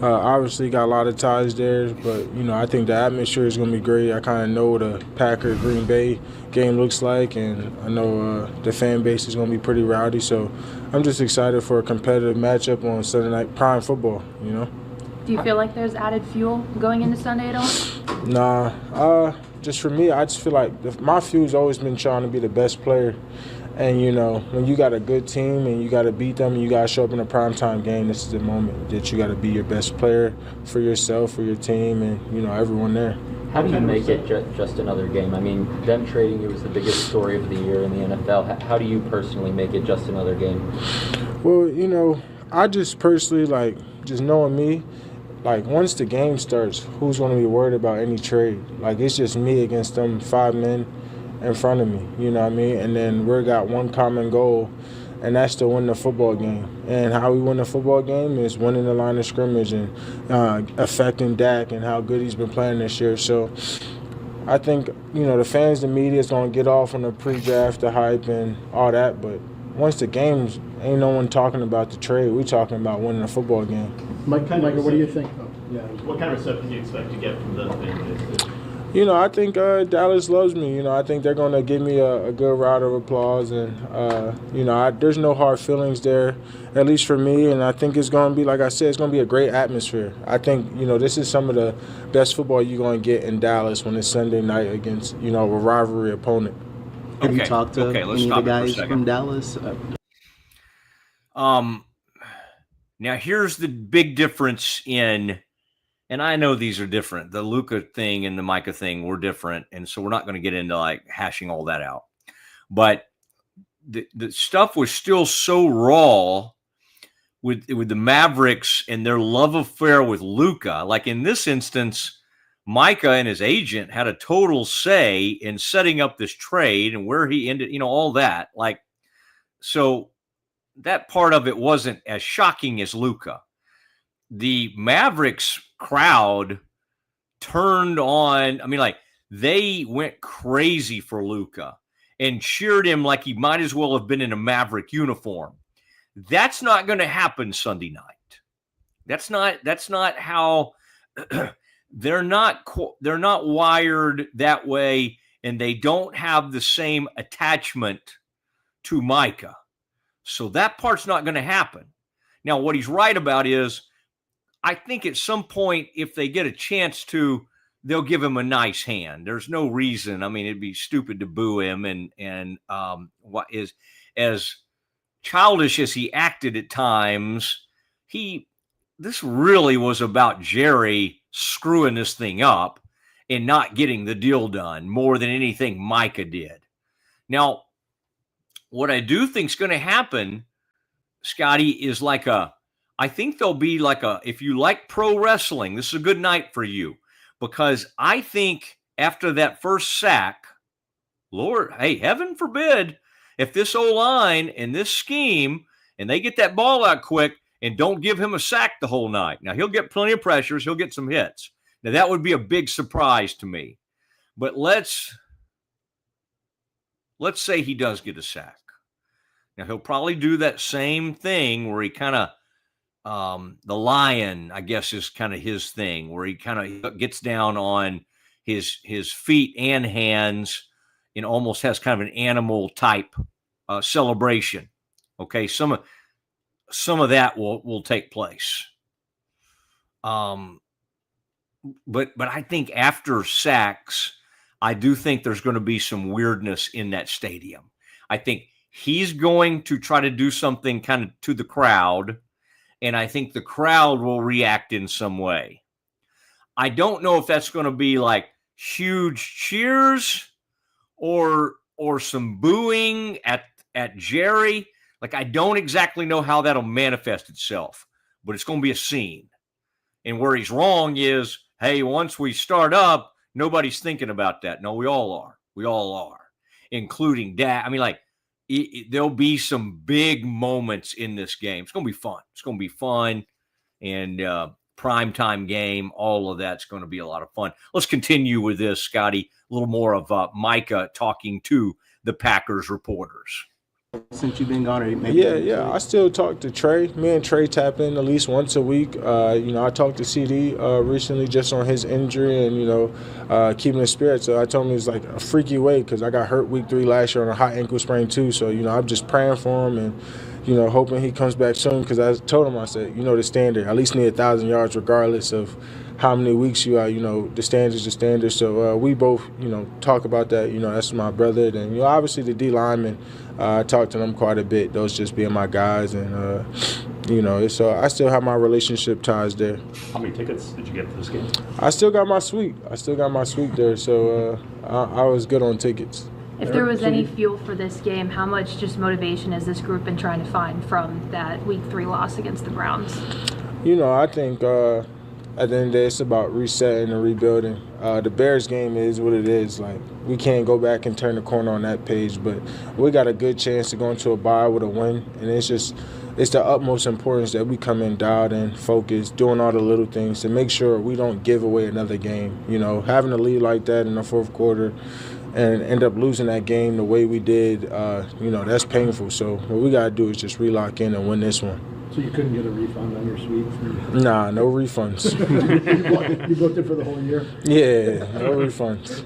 Obviously got a lot of ties there, but, I think the atmosphere is going to be great. I kind of know what a Packer-Green Bay game looks like, and I know the fan base is going to be pretty rowdy. So I'm just excited for a competitive matchup on Sunday Night Prime Football, Do you feel like there's added fuel going into Sunday at all? Nah, just for me, I just feel like my fuel's always been trying to be the best player. And, when you got a good team and you got to beat them and you got to show up in a primetime game, this is the moment that you got to be your best player for yourself, for your team, and, everyone there. How do you make it just another game? I mean, them trading you was the biggest story of the year in the NFL. How do you personally make it just another game? Well, I just personally, just knowing me, once the game starts, who's going to be worried about any trade? It's just me against them 5 men in front of me, you know what I mean? And then we got one common goal, and that's to win the football game. And how we win the football game is winning the line of scrimmage and affecting Dak and how good he's been playing this year. So I think, the fans, the media is going to get off on the pre-draft, the hype and all that. But once the game's, ain't no one talking about the trade. We're talking about winning a football game. Micah, what do you think? What kind of reception do you expect to get from the fan base? I think Dallas loves me. I think they're going to give me a good round of applause. And, there's no hard feelings there, at least for me. And I think it's going to be, like I said, it's going to be a great atmosphere. I think, this is some of the best football you're going to get in Dallas when it's Sunday night against, a rivalry opponent. Have you talked to any of the guys from Dallas? Now, here's the big difference in – and I know these are different. The Luka thing and the Micah thing were different, and so we're not going to get into hashing all that out. But the stuff was still so raw with the Mavericks and their love affair with Luka. Like in this instance, Micah and his agent had a total say in setting up this trade and where he ended. All that. So that part of it wasn't as shocking as Luka. The Mavericks crowd turned on. They went crazy for Luka and cheered him like he might as well have been in a Maverick uniform. That's not going to happen Sunday night. That's not how they're not wired that way, and they don't have the same attachment to Micah. So that part's not going to happen. Now, what he's right about is, I think at some point, if they get a chance to, they'll give him a nice hand. There's no reason. It'd be stupid to boo him. And what is as childish as he acted at times, this really was about Jerry screwing this thing up and not getting the deal done more than anything Micah did. Now, what I do think is going to happen, Scotty, is I think there'll be if you like pro wrestling, this is a good night for you, because I think after that first sack, Lord, hey, heaven forbid, if this O-line and this scheme, and they get that ball out quick and don't give him a sack the whole night. Now, he'll get plenty of pressures. He'll get some hits. Now, that would be a big surprise to me. But let's say he does get a sack. Now, he'll probably do that same thing where he kind of, the lion, I guess, is kind of his thing, where he kind of gets down on his feet and hands and almost has kind of an animal type celebration. Okay, some of that will take place. But I think after sacks, I do think there's going to be some weirdness in that stadium. I think he's going to try to do something kind of to the crowd, and I think the crowd will react in some way. I don't know if that's going to be like huge cheers or some booing at Jerry. Like, I don't exactly know how that'll manifest itself, but it's going to be a scene. And where he's wrong is, hey, once we start up, nobody's thinking about that. No, we all are. We all are, including Dad. I mean, like, there'll be some big moments in this game. It's going to be fun. It's going to be fun. And primetime game, all of that's going to be a lot of fun. Let's continue with this, Scotty. A little more of Micah talking to the Packers reporters. Since you've been gone, Yeah. I still talk to Trey. Me and Trey tap in at least once a week. I talked to CD recently just on his injury and, keeping his spirits. So I told him it was like a freaky way because I got hurt week 3 last year on a high ankle sprain too. So, I'm just praying for him and, hoping he comes back soon because I told him, I said, the standard, at least need 1,000 yards regardless of how many weeks you are, the standard is the standard. So we both, talk about that. That's my brother. And, obviously the D linemen, I talk to them quite a bit, those just being my guys. And, so I still have my relationship ties there. How many tickets did you get for this game? I still got my suite. There. So I was good on tickets. If there was any fuel for this game, how much just motivation has this group been trying to find from that week 3 loss against the Browns? I think at the end of the day, it's about resetting and rebuilding. The Bears game is what it is. Like, we can't go back and turn the corner on that page, but we got a good chance to go into a bye with a win, and it's the utmost importance that we come in dialed in, focused, doing all the little things to make sure we don't give away another game. Having a lead like that in the fourth quarter and end up losing that game the way we did, that's painful. So what we got to do is just relock in and win this one. So you couldn't get a refund on your suite? Nah, no refunds. You booked it for the whole year? Yeah, no refunds.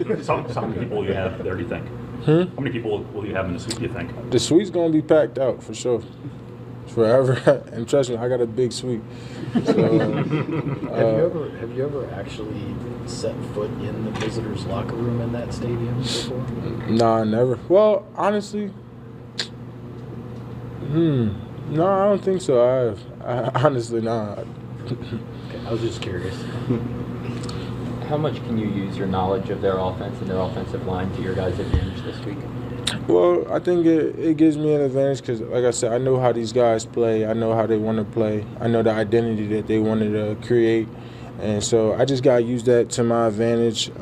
How many people will you have there, do you think? How many people will you have in the suite, do you think? The suite's going to be packed out for sure. Forever. And trust me, I got a big suite. So, have you ever actually set foot in the visitors' locker room in that stadium before? Nah, never. Well, honestly, no, I don't think so. Honestly, nah. Okay, I was just curious. How much can you use your knowledge of their offense and their offensive line to your guys' advantage this week? Well, I think it gives me an advantage because, like I said, I know how these guys play. I know how they want to play. I know the identity that they wanted to create. And so I just got to use that to my advantage.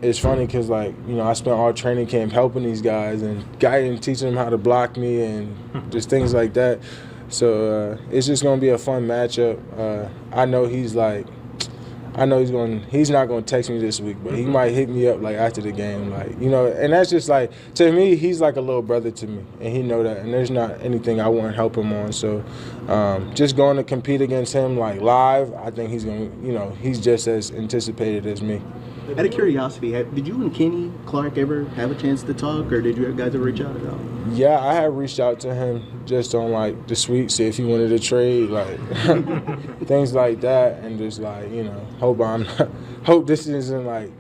It's funny because, I spent all training camp helping these guys and guiding, teaching them how to block me and just things like that. So it's just going to be a fun matchup. I know he's not going to text me this week, but he might hit me up after the game, and that's just to me, he's like a little brother to me, and he know that, and there's not anything I won't help him on. So just going to compete against him live, I think he's going to, he's just as anticipated as me. Out of curiosity, did you and Kenny Clark ever have a chance to talk, or did you guys ever reach out at all? Yeah, I had reached out to him just on the suite, see if he wanted to trade, things like that, and just hope this isn't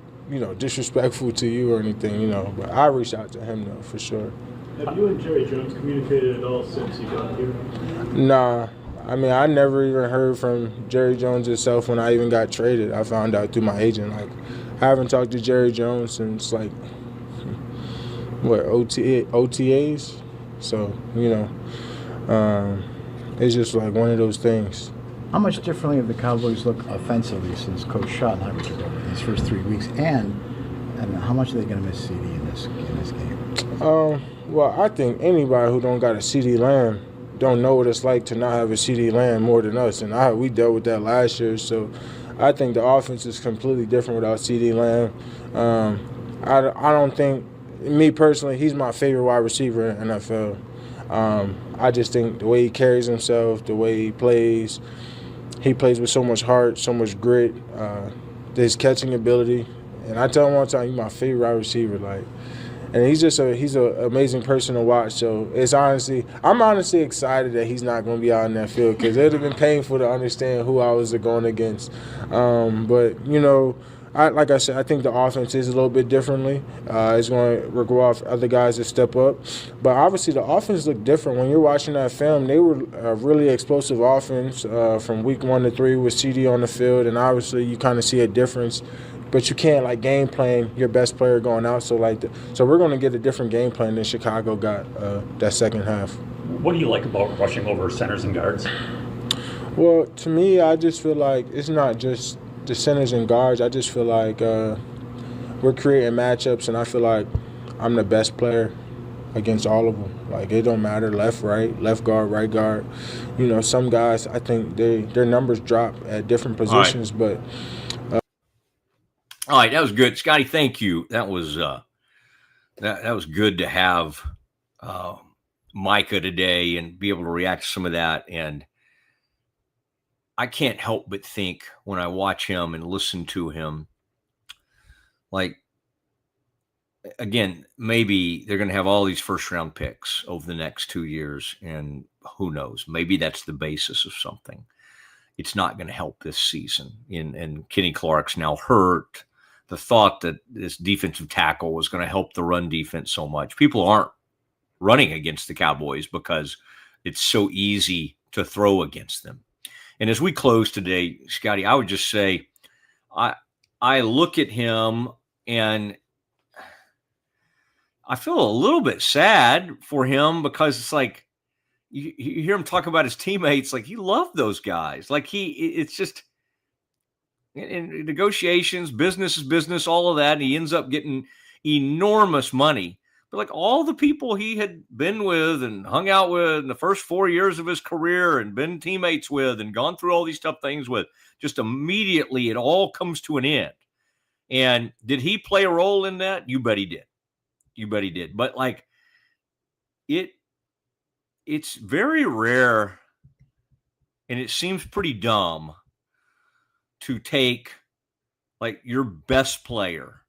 disrespectful to you or anything, But I reached out to him though, for sure. Have you and Jerry Jones communicated at all since you got here? Nah. I mean, I never even heard from Jerry Jones himself when I even got traded. I found out through my agent. I haven't talked to Jerry Jones since OTAs. So, it's just one of those things. How much differently have the Cowboys looked offensively since Coach Schottenheimer took over? these first 3 weeks, and how much are they going to miss CD in this game? Well, I think anybody who don't got a CD Lamb don't know what it's like to not have a CD Lamb more than us, and we dealt with that last year. So I think the offense is completely different without CD Lamb. I don't think, me personally, he's my favorite wide receiver in the NFL. I just think the way he carries himself, the way he plays with so much heart, so much grit, his catching ability. And I tell him all the time, he's my favorite wide receiver. And he's an amazing person to watch. So I'm honestly excited that he's not going to be out in that field, because it would have been painful to understand who I was going against. But like I said, I think the offense is a little bit differently. It's going to require other guys to step up. But obviously the offense looked different. When you're watching that film, they were a really explosive offense from week 1 to 3 with CD on the field. And obviously you kind of see a difference. But you can't game plan your best player going out. So we're going to get a different game plan than Chicago got that second half. What do you like about rushing over centers and guards? Well, to me, I just feel like it's not just the centers and guards. I just feel like we're creating matchups, and I feel like I'm the best player against all of them. It don't matter left, right, left guard, right guard. Some guys, I think their numbers drop at different positions, but. All right, that was good, Scotty. Thank you. That was that was good to have Micah today and be able to react to some of that. And I can't help but think when I watch him and listen to him, again, maybe they're going to have all these first-round picks over the next 2 years, and who knows? Maybe that's the basis of something. It's not going to help this season. And Kenny Clark's now hurt. The thought that this defensive tackle was going to help the run defense so much. People aren't running against the Cowboys because it's so easy to throw against them. And as we close today, Scotty, I would just say I look at him and I feel a little bit sad for him, because it's you hear him talk about his teammates, he loved those guys. It's just, in negotiations, business is business, all of that, and he ends up getting enormous money. But all the people he had been with and hung out with in the first 4 years of his career and been teammates with and gone through all these tough things with, just immediately it all comes to an end. And did he play a role in that? You bet he did. You bet he did. But it's very rare, and it seems pretty dumb to take your best player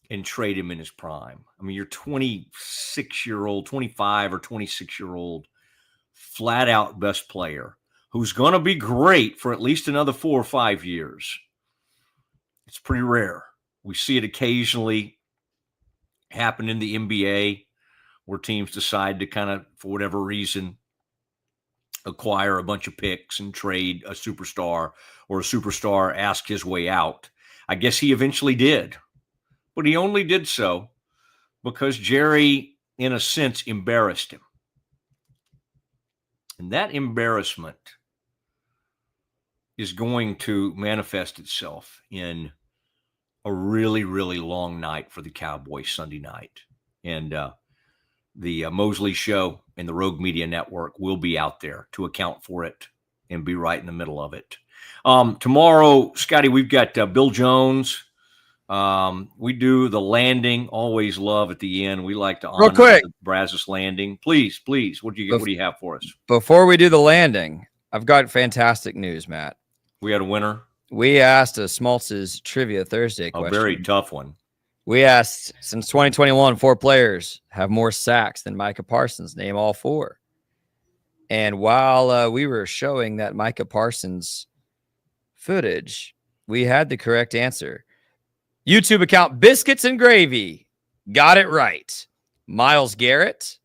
and trade him in his prime. I mean, your 26-year-old, 25 or 26-year-old flat out best player who's going to be great for at least another 4 or 5 years. It's pretty rare. We see it occasionally happen in the NBA where teams decide to kind of, for whatever reason, acquire a bunch of picks and trade a superstar, or a superstar ask his way out. I guess he eventually did, but he only did so because Jerry, in a sense, embarrassed him. And that embarrassment is going to manifest itself in a really, really long night for the Cowboys Sunday night. And the Mosley Show and the Rogue Media Network will be out there to account for it and be right in the middle of it. Tomorrow, Scotty, we've got Bill Jones. We do the landing. Always love at the end. We like to honor the Brazos landing. Please. What do you have for us? Before we do the landing, I've got fantastic news, Matt. We had a winner. We asked a Smoltz's Trivia Thursday question. A very tough one. We asked, since 2021, 4 players have more sacks than Micah Parsons. Name all 4. And while we were showing that Micah Parsons footage, we had the correct answer. YouTube account Biscuits and Gravy got it right. Myles Garrett,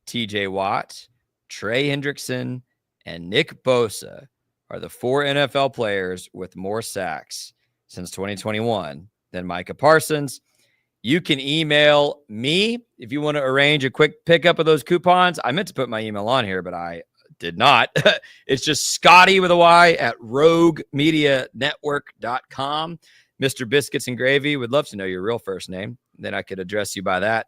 TJ Watt, Trey Hendrickson, and Nick Bosa are the 4 NFL players with more sacks since 2021 than Micah Parsons. You can email me if you want to arrange a quick pickup of those coupons. I meant to put my email on here, but I did not. It's just Scotty with a Y at roguemedianetwork.com. Mr. Biscuits and Gravy, would love to know your real first name. Then I could address you by that.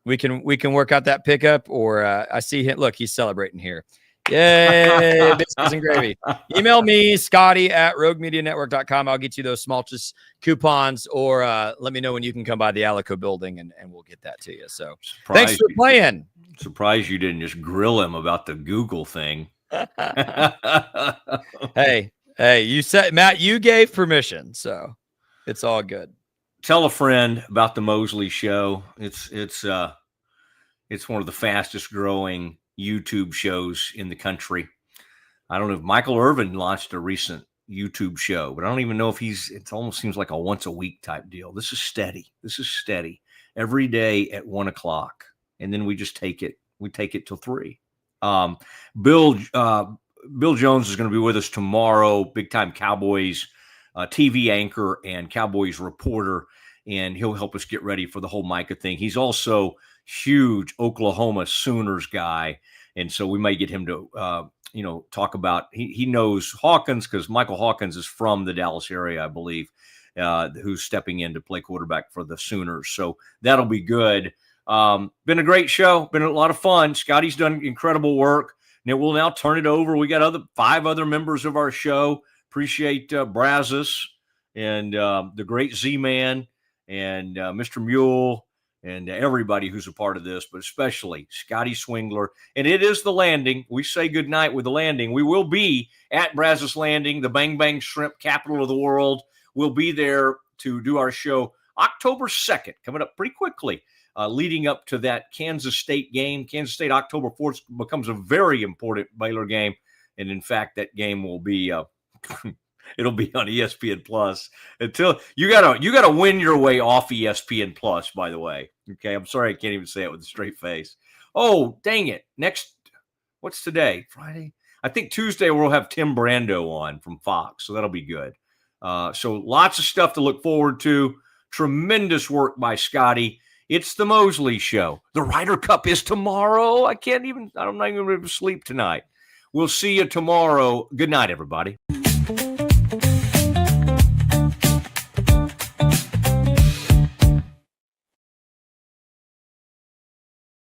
We can work out that pickup, or I see him. Look, he's celebrating here. Yay, Biscuits and Gravy. Email me, Scotty@roguemedianetwork.com. I'll get you those Smallchus coupons, or let me know when you can come by the Alico building, and we'll get that to you. So thanks for playing. Surprised you didn't just grill him about the Google thing. Hey, you said, Matt, you gave permission, so it's all good. Tell a friend about the Mosley Show. It's one of the fastest growing YouTube shows in the country. I don't know if Michael Irvin launched a recent YouTube show, but I don't even know if it almost seems like a once a week type deal. This is steady. Every day at 1:00. And then we just take it. We take it till 3. Bill Jones is going to be with us tomorrow, big time Cowboys TV anchor and Cowboys reporter, and he'll help us get ready for the whole Micah thing. He's also huge Oklahoma Sooners guy, and so we may get him to talk about. He knows Hawkins because Michael Hawkins is from the Dallas area, I believe, who's stepping in to play quarterback for the Sooners. So that'll be good. Been a great show. Been a lot of fun. Scotty's done incredible work. And we'll now turn it over. We got 5 other members of our show. Appreciate Brazos and the great Z-Man and Mr. Mule and everybody who's a part of this, but especially Scotty Swingler. And it is the Landing. We say goodnight with the Landing. We will be at Brazos Landing, the Bang Bang Shrimp capital of the world. We'll be there to do our show October 2nd, coming up pretty quickly. Leading up to that Kansas State game. Kansas State, October 4th, becomes a very important Baylor game. And in fact, that game will be, it'll be on ESPN Plus until you gotta win your way off ESPN Plus, by the way. Okay. I'm sorry. I can't even say it with a straight face. Oh, dang it. What's today? Friday? I think Tuesday we'll have Tim Brando on from Fox. So that'll be good. So lots of stuff to look forward to. Tremendous work by Scotty. It's the Mosley Show. The Ryder Cup is tomorrow. I'm not even going to sleep tonight. We'll see you tomorrow. Good night, everybody.